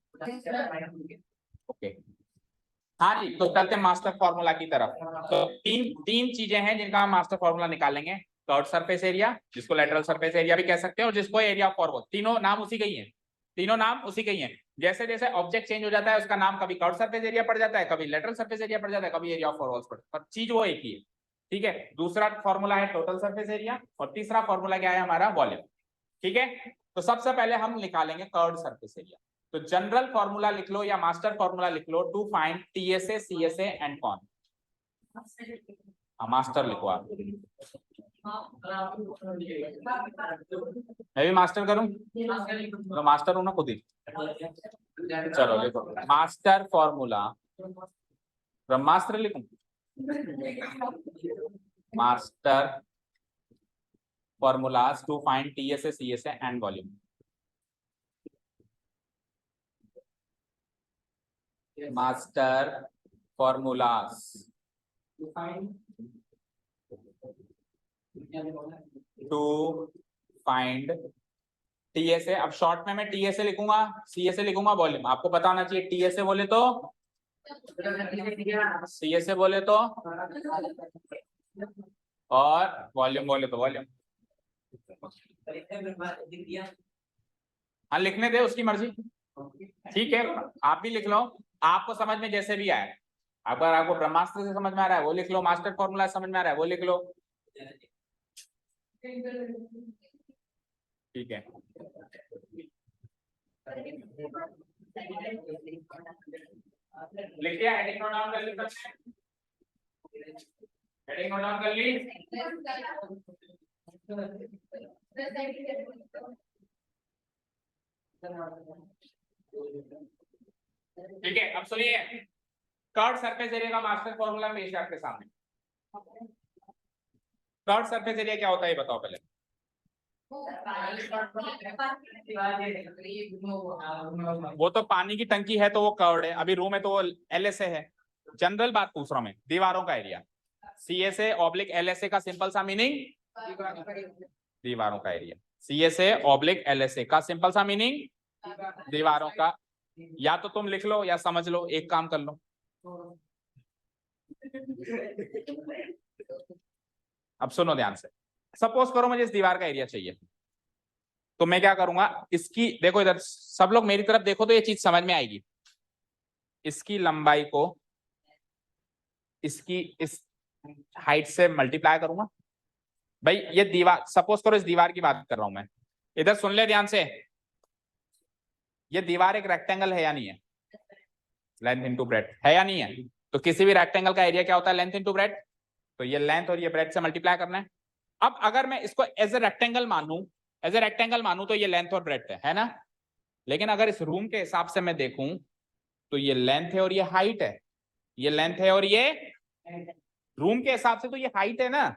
ओके, हाँ जी, तो चलते हैं मास्टर फॉर्मूला की तरफ। तो तीन चीजें हैं जिनका हम मास्टर फॉर्मूला निकालेंगे। कर्व्ड सरफेस एरिया, जिसको लेटरल सरफेस एरिया भी कह सकते हैं, और जिसको एरिया ऑफ फॉरवर्ड, तीनों नाम उसी के ही हैं। तीनों नाम उसी के ही हैं। जैसे जैसे ऑब्जेक्ट चेंज हो जाता है उसका नाम कभी कर्व्ड सरफेस एरिया पड़ जाता है, कभी लेटरल सरफेस एरिया पड़ जाता है, कभी एरिया ऑफ फॉरवर्ड पड़ जाता है, चीज वो एक ही है। ठीक है, दूसरा फॉर्मूला है टोटल सरफेस एरिया, और तीसरा फॉर्मूला क्या है हमारा? वॉल्यूम। ठीक है, तो सबसे पहले हम निकालेंगे कर्व्ड सरफेस एरिया। तो जनरल फॉर्मूला लिख लो या मास्टर फॉर्मूला लिख लो to find TSA, CSA and cone. Master लिखो आप। मैं भी मास्टर करूं? तो मास्टर हूं ना खुद ही। चलो लिखो मास्टर फॉर्मूला, ब्रह्मास्त्र लिखूं? Master formulas to find TSA, CSA and volume. Master formulas to find TSA। अब शॉर्ट में मैं TSA लिखूंगा, CSA लिखूंगा, वॉल्यूम। आपको पता होना चाहिए TSA बोले तो, CSA बोले तो, और वॉल्यूम बोले तो वॉल्यूम। हाँ लिखने दे, उसकी मर्जी। ठीक है, आप भी लिख लो, आपको समझ में जैसे भी आए। अगर आपको ब्रह्मास्त्र से समझ में आ रहा है वो लिख लो, मास्टर फॉर्मूला समझ में आ रहा है वो लिख लो। ठीक है, लिख दिया? हेडिंग नोट डाउन कर ली? हेडिंग नोट डाउन कर ली? ठीक है, अब सुनिए, कर्व्ड सरफेस एरिया का मास्टर फॉर्मूला पेश है आपके सामने। कर्व्ड सरफेस एरिया क्या होता है ये बताओ पहले। वो तो पानी की टंकी है तो वो कर्व्ड है, अभी रूम है तो वो एलएसए है। जनरल बात पूछ रहा हूं मैं, दीवारों का एरिया। सीएसए ऑब्लिक एलएसए का सिंपल सा मीनिंग दीवारों का एरिया। सीएसए ऑब्लिक एलएसए का सिंपल सा मीनिंग दीवारों का। या तो तुम लिख लो या समझ लो, एक काम कर लो। अब सुनो ध्यान से, सपोज करो मुझे इस दीवार का एरिया चाहिए, तो मैं क्या करूंगा, इसकी देखो इधर सब लोग मेरी तरफ देखो तो ये चीज समझ में आएगी। इसकी लंबाई को इसकी इस हाइट से मल्टीप्लाई करूंगा। भाई ये दीवार, सपोज करो इस दीवार की बात कर रहा हूं मैं, इधर सुन ले ध्यान से। ये दीवार एक रेक्टेंगल है या नहीं है? लेंथ इनटू ब्रेड्थ है या नहीं है? तो किसी भी रेक्टेंगल का एरिया क्या होता है? Length into breadth. तो ये लेंथ और ये ब्रेड्थ से मल्टीप्लाई करना है। अब अगर मैं इसको एज ए रेक्टेंगल मानूं तो ये लेंथ और ब्रेड्थ है ना। लेकिन अगर इस रूम के हिसाब से मैं देखूं तो ये लेंथ है और ये हाइट है, ये लेंथ है और ये रूम के हिसाब से तो ये हाइट है ना।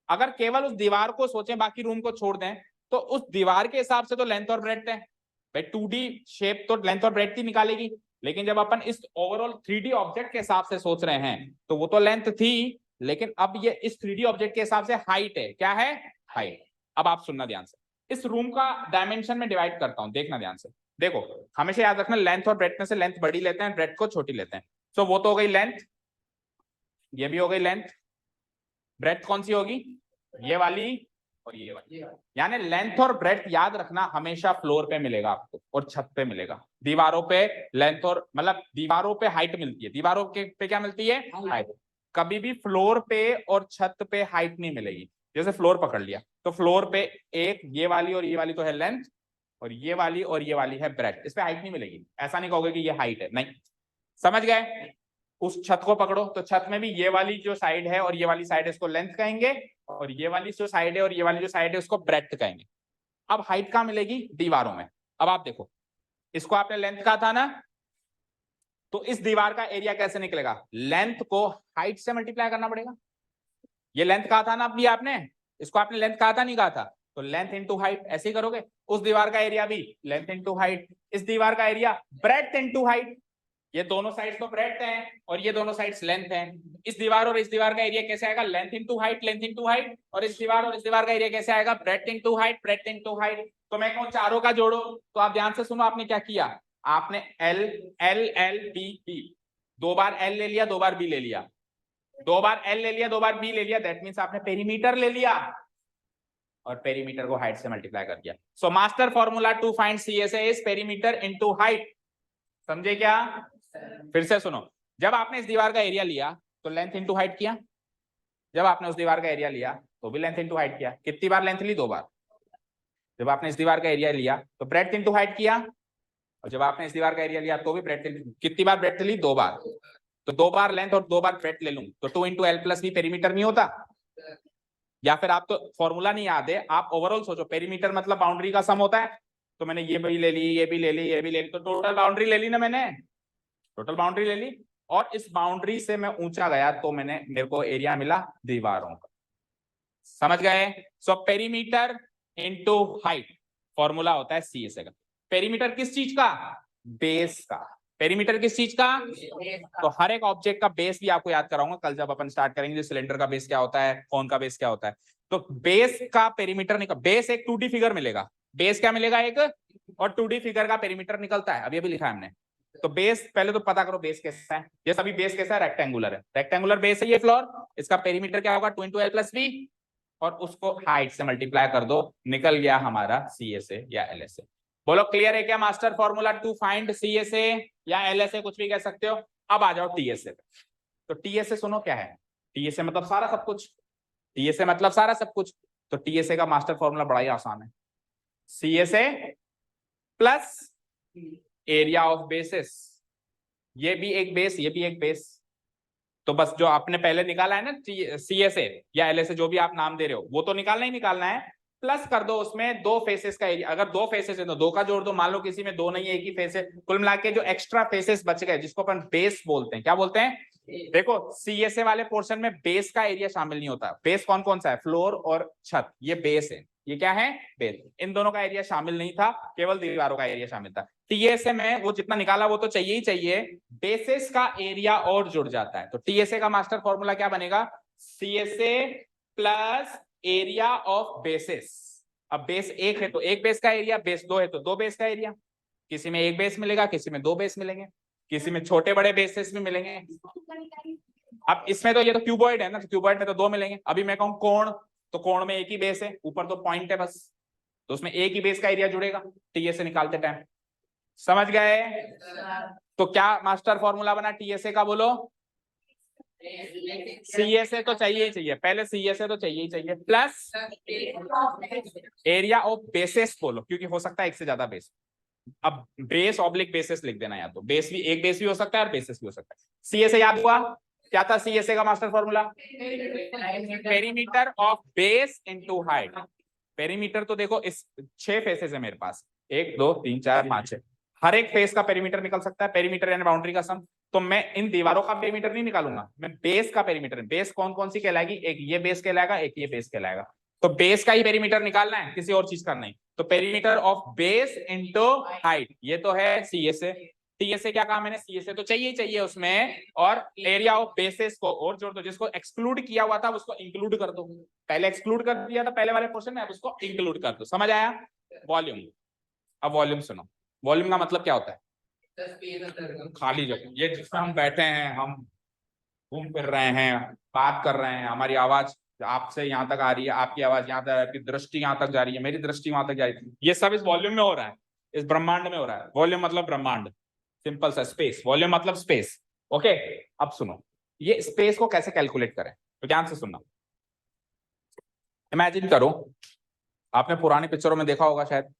अगर केवल उस दीवार को सोचें, बाकी रूम को छोड़ दें, तो उस दीवार के हिसाब से तो लेंथ और ब्रेड्थ है भाई। 2D शेप तो लेंथ और ब्रेड्थ ही निकालेगी। लेकिन जब अपन इस ओवरऑल 3D ऑब्जेक्ट के हिसाब से सोच रहे हैं तो वो तो लेंथ थी, लेकिन अब ये इस 3D ऑब्जेक्ट के हिसाब से हाइट है। क्या है? हाइट। अब आप सुनना ध्यान से, इस रूम का डायमेंशन में डिवाइड करता हूं, देखना ध्यान से। देखो हमेशा याद रखना, लेंथ और ब्रेड्थ में से लेंथ बड़ी लेते हैं, ब्रेड्थ को छोटी लेते हैं। सो वो तो हो गई लेंथ, ये भी हो गई लेंथ। ब्रेड्थ कौन सी होगी? ये वाली और ये वाली। यानी लेंथ और ब्रेड्थ याद रखना हमेशा फ्लोर पे मिलेगा आपको और छत पे मिलेगा। दीवारों पे लेंथ और मतलब दीवारों पे हाइट मिलती है, दीवारों के पे क्या मिलती है? हाइट। कभी भी फ्लोर पे और छत पे हाइट नहीं मिलेगी। जैसे फ्लोर पकड़ लिया तो फ्लोर पे एक ये वाली और ये वाली तो है लेंथ, और ये वाली और ये वाली है ब्रेड्थ। इस पे हाइट नहीं मिलेगी। ऐसा नहीं कहोगे कि ये हाइट है, नहीं। समझ गए? उस छत को पकड़ो तो छत में भी ये वाली जो साइड है और ये वाली साइड है इसको लेंथ कहेंगे, और ये वाली जो साइड है और ये वाली जो साइड है उसको ब्रेड्थ कहेंगे। अब हाइट कहां मिलेगी? दीवारों में। अब आप देखो, इसको आपने लेंथ कहा था ना, तो इस दीवार का एरिया कैसे निकलेगा? लेंथ को हाइट से मल्टीप्लाई करना पड़ेगा। ये लेंथ कहा था ना अभी आपने, इसको आपने लेंथ कहा था नहीं कहा था? तो लेंथ इंटू हाइट ऐसे ही करोगे। उस दीवार का एरिया भी लेंथ इंटू हाइट, इस दीवार का एरिया ब्रेड्थ इंटू हाइट। ये दोनों साइड्स तो ब्रेड्थ हैं और ये दोनों साइड्स लेंथ हैं। इस दीवार और इस दीवार का एरिया कैसे आएगा? Length into height, length into height. और इस दीवार और इस दीवार का एरिया कैसे आएगा? Breadth into height, breadth into height. तो मैं कहूं चारों का जोड़ो, तो आप ध्यान से सुनो, आपने क्या किया? आपने L L L B B, दो बार एल ले लिया, दो बार बी ले लिया, दो बार एल ले लिया, दो बार बी ले लिया। दैट मीन्स आपने पेरीमीटर ले लिया और पेरीमीटर को हाइट से मल्टीप्लाई कर दिया। So master formula to find CSA is perimeter into height. समझे क्या? फिर से सुनो, जब आपने इस दीवार का एरिया लिया तो लेंथ इंटू हाइट किया, जब आपने उस दीवार का एरिया लिया तो भी लेंथ इंटू हाइट किया। कितनी बार लेंथ ली? दो बार। जब आपने इस दीवार का एरिया लिया तो ब्रेड्थ इंटू हाइट किया, और जब आपने इस दीवार का एरिया लिया तो भी ब्रेड्थ। कितनी बार ब्रेड्थ ली? दो बार। तो दो बार लेंथ और दो बार ब्रेड्थ ले लूं तो 2 into L plus B perimeter नहीं होता? या फिर आप तो फॉर्मूला नहीं याद है, आप ओवरऑल सोचो, पेरीमीटर मतलब बाउंड्री का सम होता है। तो मैंने ये भी ले ली, ये भी ले ली, ये भी ले ली, तो टोटल बाउंड्री ले ली ना मैंने, टोटल बाउंड्री ले ली। और इस बाउंड्री से मैं ऊंचा गया तो मेरे को एरिया मिला दीवारों का। समझ गए? So perimeter into height formula होता है सीएसए का। पेरीमीटर किस चीज का? बेस का। पेरीमीटर किस चीज का? तो हर एक ऑब्जेक्ट का बेस भी आपको याद कराऊंगा कल जब अपन स्टार्ट करेंगे। सिलेंडर का बेस क्या होता है, कौन का बेस क्या होता है। तो बेस का पेरीमीटर निकल, बेस एक 2D फिगर मिलेगा। बेस क्या मिलेगा? एक, और 2D फिगर का पेरीमीटर निकलता है। अभी अभी लिखा है हमने। तो बेस पहले तो पता करो बेस कैसा है। ये सभी बेस कैसा है? रेक्टेंगुलर है, रेक्टेंगुलर बेस है ये फ्लोर। इसका पेरीमीटर क्या होगा? 2 इंटू एल प्लस बी, और उसको हाइट से मल्टीप्लाई कर दो, निकल गया हमारा सीएसए या एलएसए। बोलो क्लियर है क्या? Master formula to find CSA या एलएसए, कुछ भी कह सकते हो। अब आ जाओ टीएसए पे। तो टीएसए सुनो क्या है? टीएसए मतलब सारा सब कुछ। टीएसए मतलब सारा सब कुछ। तो टीएसए का मास्टर फॉर्मूला बड़ा ही आसान है, CSA plus area of basis. ये भी एक बेस, ये भी एक बेस। तो बस जो आपने पहले निकाला है ना सीएसए या एलएसए, जो भी आप नाम दे रहे हो, वो तो निकालना ही निकालना है। प्लस कर दो उसमें दो फेसेस का एरिया। अगर दो फेसेस है तो दो का जोड़ दो। मान लो किसी में दो नहीं है, एक ही फेस है। कुल मिला के जो एक्स्ट्रा फेसेस बच गए, जिसको अपन बेस बोलते हैं, क्या बोलते हैं? देखो सीएसए वाले पोर्शन में बेस का एरिया शामिल नहीं होता। बेस कौन कौन सा है? फ्लोर और छत, ये बेस है। ये क्या है? बेस। इन दोनों का एरिया शामिल नहीं था, केवल दीवारों का एरिया शामिल था। टीएसए में वो जितना निकाला वो तो चाहिए ही चाहिए, बेसिस का एरिया और जुड़ जाता है। तो टीएसए का मास्टर फॉर्मूला क्या बनेगा? CSA plus area of basis. अब बेस एक है तो एक बेस का एरिया, बेस दो है तो दो बेस का एरिया। किसी में एक बेस मिलेगा, किसी में दो बेस मिलेंगे, किसी में छोटे बड़े बेसिस भी मिलेंगे। अब इसमें तो ये तो क्यूबॉइड है ना, तो क्यूबॉइड में तो दो मिलेंगे। अभी मैं कहूं कोण, तो कोण में एक ही बेस है, ऊपर तो पॉइंट है बस, तो उसमें एक ही बेस का एरिया जुड़ेगा टीएसए निकालते टाइम। समझ गए? तो क्या मास्टर फॉर्मूला बना टीएसए का? बोलो। सीएसए तो चाहिए ही चाहिए, पहले सीएसए तो चाहिए ही चाहिए, प्लस एरिया ऑफ बेसिस बोलो, क्योंकि हो सकता है एक से ज्यादा बेस। अब बेस ऑब्लिक बेसिस लिख देना, या तो बेस भी एक बेस भी हो सकता है और बेसिस भी हो सकता है। सीएसए याद हुआ? क्या था सीएसए का master formula? Perimeter of base into height. Perimeter तो देखो इस 6 फेसेस है मेरे पास, 1 2 3 4 5 6, हर एक फेस का पेरीमीटर निकल सकता है, पेरीमीटर यानी बाउंड्री का सम। तो मैं इन दीवारों का पेरीमीटर नहीं निकालूंगा, मैं बेस का पेरीमीटर, बेस कौन कौन सी कहलाएगी, एक ये बेस कहलाएगा, एक ये बेस कहलाएगा, तो बेस का ही पेरीमीटर निकालना है, किसी और चीज का नहीं। तो perimeter of base into height, ये तो है सीएसए। सीएसए क्या कहा मैंने, सीएसए तो चाहिए चाहिए उसमें, और एरिया ऑफ बेसिस को और जोड़ दो, जिसको एक्सक्लूड किया हुआ था उसको इंक्लूड कर दो, पहले एक्सक्लूड कर दिया था पहले वाले पोर्शन में, अब उसको इंक्लूड कर दो। समझ आया? वॉल्यूम। अब वॉल्यूम सुनो, वॉल्यूम का मतलब क्या होता है? खाली जगह, ये जिसमें हम बैठे हैं, हम घूम फिर रहे हैं, बात कर रहे हैं, हमारी आवाज आपसे यहाँ तक आ रही है, आपकी आवाज यहाँ तक, आपकी दृष्टि यहाँ तक जा रही है, मेरी दृष्टि वहां तक जा रही है, ये सब इस वॉल्यूम में हो रहा है, इस ब्रह्मांड में हो रहा है। वॉल्यूम मतलब ब्रह्मांड, सिंपल सा, स्पेस, वॉल्यूम मतलब स्पेस। ओके, अब सुनो, ये स्पेस को कैसे कैलकुलेट करें, तो ध्यान से सुनना। इमेजिन करो, आपने पुरानी पिक्चरों में देखा होगा शायद,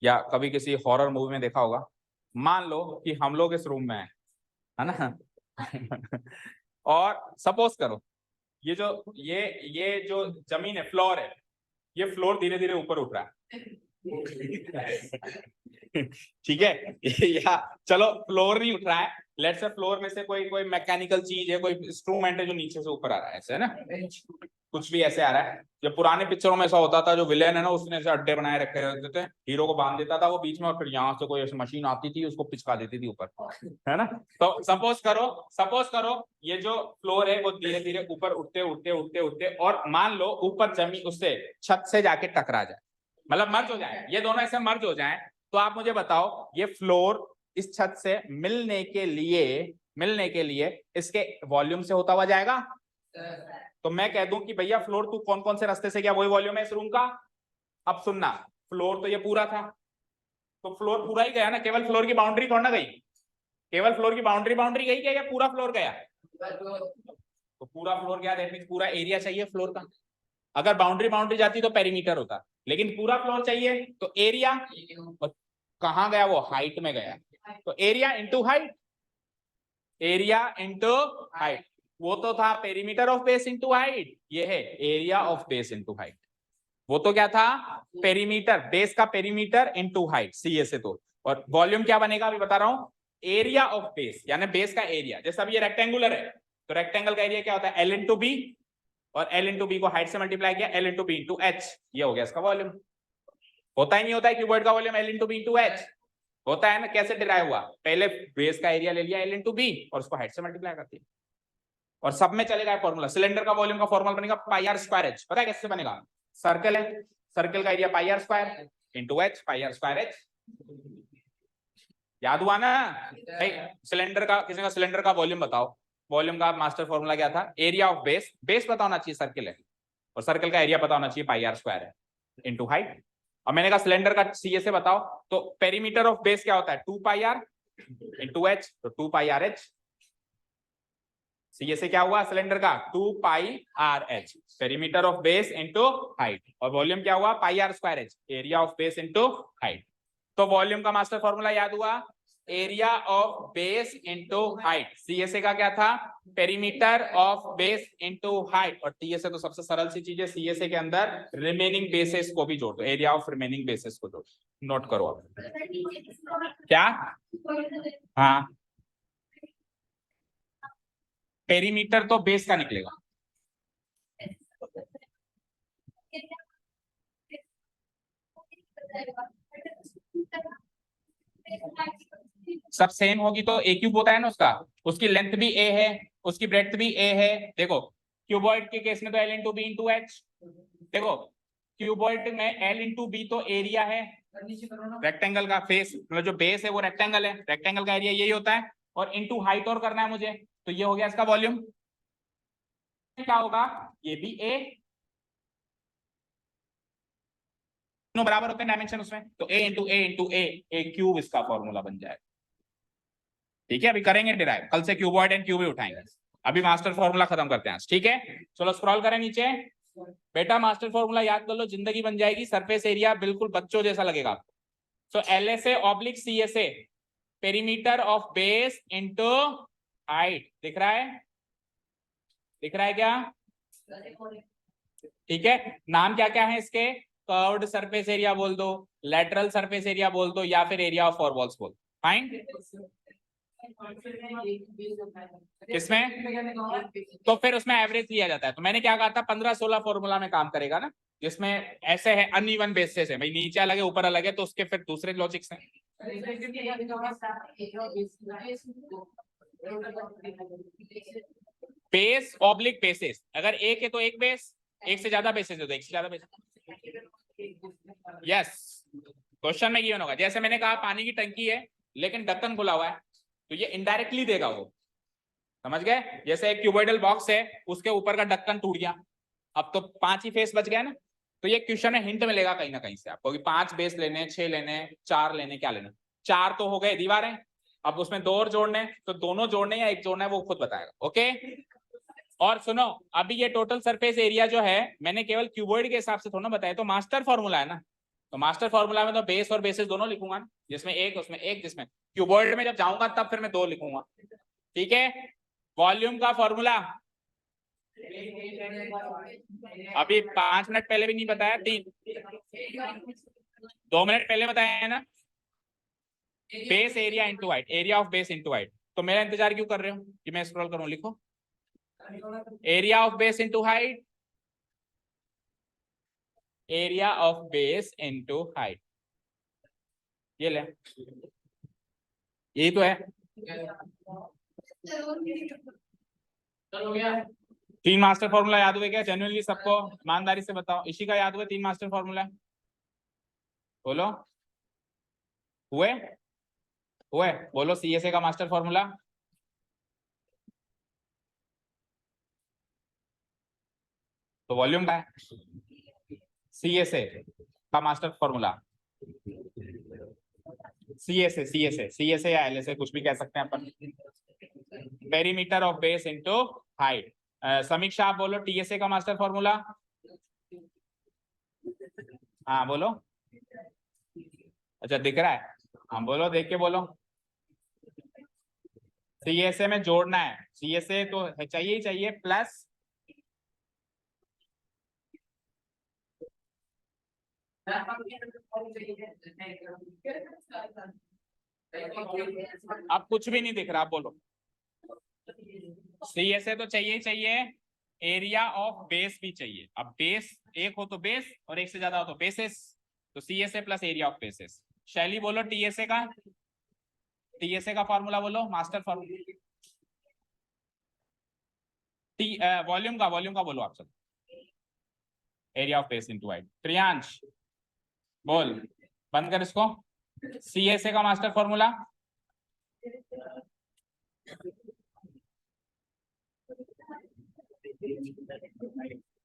या कभी किसी हॉरर मूवी में देखा होगा, मान लो कि हम लोग इस रूम में हैं, है ना? और सपोज करो ये जो जमीन है, फ्लोर है, ये फ्लोर धीरे धीरे ऊपर उठ रहा है। ठीक है, या चलो फ्लोर नहीं उठ रहा है, लेट्स से फ्लोर में से कोई कोई मैकेनिकल चीज है, कोई इंस्ट्रूमेंट है जो नीचे से ऊपर आ रहा है, ऐसे है ना, कुछ भी ऐसे आ रहा है। जब पुराने पिक्चरों में ऐसा होता था, जो विलेन है ना, उसने ऐसे अड्डे बनाए रखे रहते थे, हीरो को बांध देता था वो बीच में, और फिर यहाँ से कोई ऐसी मशीन आती थी, उसको पिचका देती थी ऊपर, है ना। तो सपोज करो ये जो फ्लोर है वो धीरे धीरे ऊपर उठते उठते उठते उठते, और मान लो ऊपर जमीन उससे छत से जाके टकरा जाए, मतलब मर्ज हो जाए, ये दोनों ऐसे मर्ज हो जाए, तो आप मुझे बताओ ये फ्लोर इस छत से मिलने के लिए इसके वॉल्यूम से होता हुआ जाएगा। तो मैं कह दूं कि भैया फ्लोर तू कौन कौन से रास्ते से गया, वही वॉल्यूम है इस रूम का। अब सुनना, फ्लोर तो ये पूरा था, तो फ्लोर पूरा ही गया ना, केवल फ्लोर की बाउंड्री थोड़ा ना गई, केवल फ्लोर की बाउंड्री गई क्या, या पूरा फ्लोर गया? तो पूरा फ्लोर गया, दैट मींस पूरा एरिया चाहिए फ्लोर का। अगर बाउंड्री जाती तो पेरीमीटर होता, लेकिन पूरा फ्लोर चाहिए तो एरिया, कहां गया वो, हाइट में गया, तो area into height, area into height, वो तो था perimeter of base into height, ये है area of base into height. वो तो क्या था, पेरीमीटर, बेस का पेरीमीटर इंटू हाइट, सीए से तो। और वॉल्यूम क्या बनेगा अभी बता रहा हूं, एरिया ऑफ बेस, यानी बेस का एरिया। जैसे अभी ये रेक्टेंगुलर है, तो रेक्टेंगल का एरिया क्या होता है, एल इंटू बी, और एल इंटू बी को हाइट से मल्टीप्लाई किया, L into B into H, ये हो गया इसका वॉल्यूम। होता ही नहीं होता है क्यूबॉइड का volume L into B into H, होता है ना, कैसे डिराइव हुआ, पहले बेस का एरिया ले लिया एल इंटू बी, और उसको हाइट से मल्टीप्लाई कर दिया, और सब में चलेगा फॉर्मूला। सिलेंडर का वॉल्यूम का फॉर्मूला बनेगा पाई आर स्क्वायर एच, पता है कैसे बनेगा, सर्कल है, सर्कल का area pi are square into H, pi are square H, याद हुआ ना। सिलेंडर का, किसी का सिलेंडर का वॉल्यूम बताओ, वॉल्यूम का मास्टर फॉर्मूला क्या था, एरिया ऑफ बेस, बेस पता होना चाहिए सर्कल है, और सर्कल का एरिया पता होना चाहिए पाई आर स्क्वायर है इंटू हाइट। और मैंने कहा सिलेंडर का सीए से बताओ, तो पेरीमीटर ऑफ बेस क्या होता है, 2 पाई आर इंटू एच, तो 2 पाई आर एच। सीए से क्या हुआ सिलेंडर का, 2 pi r h, perimeter of base into height, और वॉल्यूम क्या हुआ, pi are square h, area of base into height. तो वॉल्यूम का मास्टर फॉर्मूला याद हुआ, area of base into height. CSA का क्या था, perimeter of base into height, और टीएसए तो सबसे सरल सी चीज है, सीएसए के अंदर रिमेनिंग बेसिस को भी जोड़ दो, एरिया ऑफ रिमेनिंग बेसिस को जोड़, नोट करो आप क्या। हाँ, पेरीमीटर तो बेस का निकलेगा, सब सेम होगी तो ए क्यूब होता है ना उसका, उसकी लेंथ भी ए है, उसकी ब्रेड्थ भी ए है। देखो क्यूबॉइड के केस में तो L into B into H, देखो क्यूबॉइड में एल इंटू बी तो एरिया है, रेक्टेंगल का फेस मतलब जो बेस है वो रेक्टेंगल है, रेक्टेंगल का एरिया यही होता है, और इंटू हाइट और करना है मुझे, तो ये हो गया इसका वॉल्यूम। क्या होगा, ये भी ए, दोनों बराबर होते हैं डायमेंशन उसमें, तो ए इंटू ए इंटू ए क्यूब इसका फॉर्मूला बन जाएगा। ठीक है, अभी करेंगे डिराइव, कल से क्यूबॉइड एंड क्यूब ही उठाएंगे, अभी मास्टर फॉर्मूला खत्म करते हैं, ठीक है। चलो स्क्रॉल करें नीचे, बेटा मास्टर फॉर्मूला याद कर लो, जिंदगी बन जाएगी। सरफेस एरिया बिल्कुल बच्चों जैसा लगेगा आपको। So LSA oblique CSA, perimeter of base into height, दिख रहा है, दिख रहा है क्या? ठीक है, नाम क्या क्या है इसके? कर्व्ड सरफेस एरिया बोल दो, लेटरल सरफेस एरिया बोल दो, या फिर एरिया ऑफ फोर वॉल्स बोल। फाइन। किसमें? तो फिर उसमें एवरेज लिया जाता है। तो मैंने क्या कहा था, 15-16 फॉर्मूला में काम करेगा ना, जिसमें ऐसे है अनइवन बेसिस है भाई, नीचे अलग है ऊपर अलग है, तो उसके फिर दूसरे लॉजिक्स हैं। बेस ऑब्लिक बेसिस, अगर एक है तो एक बेस, एक से ज्यादा बेसिस है तो एक से ज्यादा बेसिस। यस, क्वेश्चन में ये होगा, जैसे मैंने कहा पानी की टंकी है लेकिन ढक्कन खुला हुआ है, तो ये इनडायरेक्टली देगा वो, समझ गए? जैसे एक क्यूबॉइडल बॉक्स है, उसके ऊपर का ढक्कन टूट गया, अब तो 5 ही फेस बच गया ना, तो ये क्वेश्चन में हिंट मिलेगा कहीं ना कहीं से आपको कि 5 बेस लेने, 6 लेने, 4 लेने, क्या लेना। 4 तो हो गए दीवारें, अब उसमें 2 और जोड़ने, तो दोनों जोड़ने या एक जोड़ना है वो खुद बताएगा। ओके, और सुनो, अभी ये टोटल सरफेस एरिया जो है मैंने केवल क्यूबॉइड के हिसाब से थोड़ा ना बताया, तो मास्टर फॉर्मूला है ना, तो मास्टर फॉर्मूला में तो बेस और बेसिस दोनों लिखूंगा, जिसमें एक उसमें एक, जिसमें क्यूबॉइड में जब जाऊंगा तब फिर मैं 2 लिखूंगा। ठीक है, वॉल्यूम का फॉर्मूला अभी 5 मिनट पहले भी नहीं बताया, 2 मिनट पहले बताया है ना, base area into height, area of base into height. तो मेरा इंतजार क्यों कर रहे हो कि मैं स्क्रॉल करूं? लिखो area of base into height, area of base into height, ये ले, यही तो है। 3 मास्टर फॉर्मूला याद हुए क्या जेन्युइनली सबको? ईमानदारी से बताओ, इसी का याद हुए 3 मास्टर फॉर्मूला? बोलो, हुए हुए? बोलो सीएसए का मास्टर फॉर्मूला। तो वॉल्यूम का है, सीएसए का master formula, CSA CSA CSA या एलएसए कुछ भी कह सकते हैं अपन। Perimeter of base into height. Samiksha आप बोलो टीएसए का मास्टर फॉर्मूला। हाँ बोलो, अच्छा दिख रहा है, हाँ बोलो, देख के बोलो। सीएसए में जोड़ना है, सीएसए तो चाहिए ही चाहिए, प्लस अब कुछ भी नहीं दिख रहा, आप बोलो। सीएसए तो चाहिए ही चाहिए, एरिया ऑफ बेस भी चाहिए। अब बेस एक हो तो बेस, और एक से ज्यादा हो तो बेसिस, तो CSA plus area of basis. शैली बोलो टीएसए का, टीएसए का फॉर्मूला बोलो, मास्टर फॉर्मूला। टी वॉल्यूम का बोलो आप सब। Area of base into height. Priyansh बोल, बंद कर इसको। सीएसए का master formula,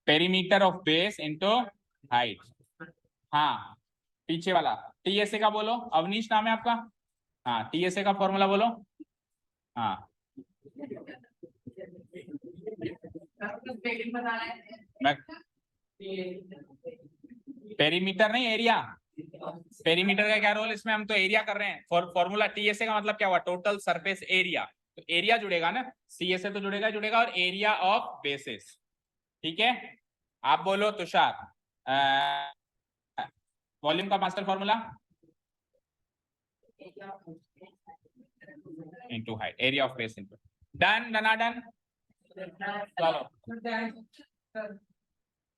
perimeter of base into height. हाँ, पीछे वाला टीएसए का बोलो, अवनीश नाम है आपका। हाँ, टीएसए का फॉर्मूला बोलो। हाँ, मैं पेरीमीटर नहीं, एरिया। पेरीमीटर का क्या रोल इसमें, हम तो एरिया कर रहे हैं। फॉर्मूला टीएसए का मतलब क्या हुआ, टोटल सरफेस एरिया, तो एरिया जुड़ेगा ना, सीएसए तो जुड़ेगा जुड़ेगा, और एरिया ऑफ बेसिस। ठीक है, आप बोलो तुषार, वॉल्यूम का master formula into height, area of base into. Done डना डन, चलो।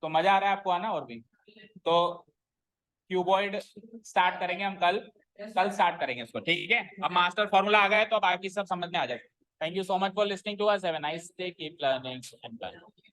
तो मजा आ रहा है आपको आना, और भी तो क्यूबॉइड स्टार्ट करेंगे हम कल स्टार्ट करेंगे इसको। ठीक है, अब मास्टर फॉर्मूला आ गया है तो अब बाकी सब समझ में आ जाएगा। Thank you so much for listening to us, have a nice day, keep learning and learning.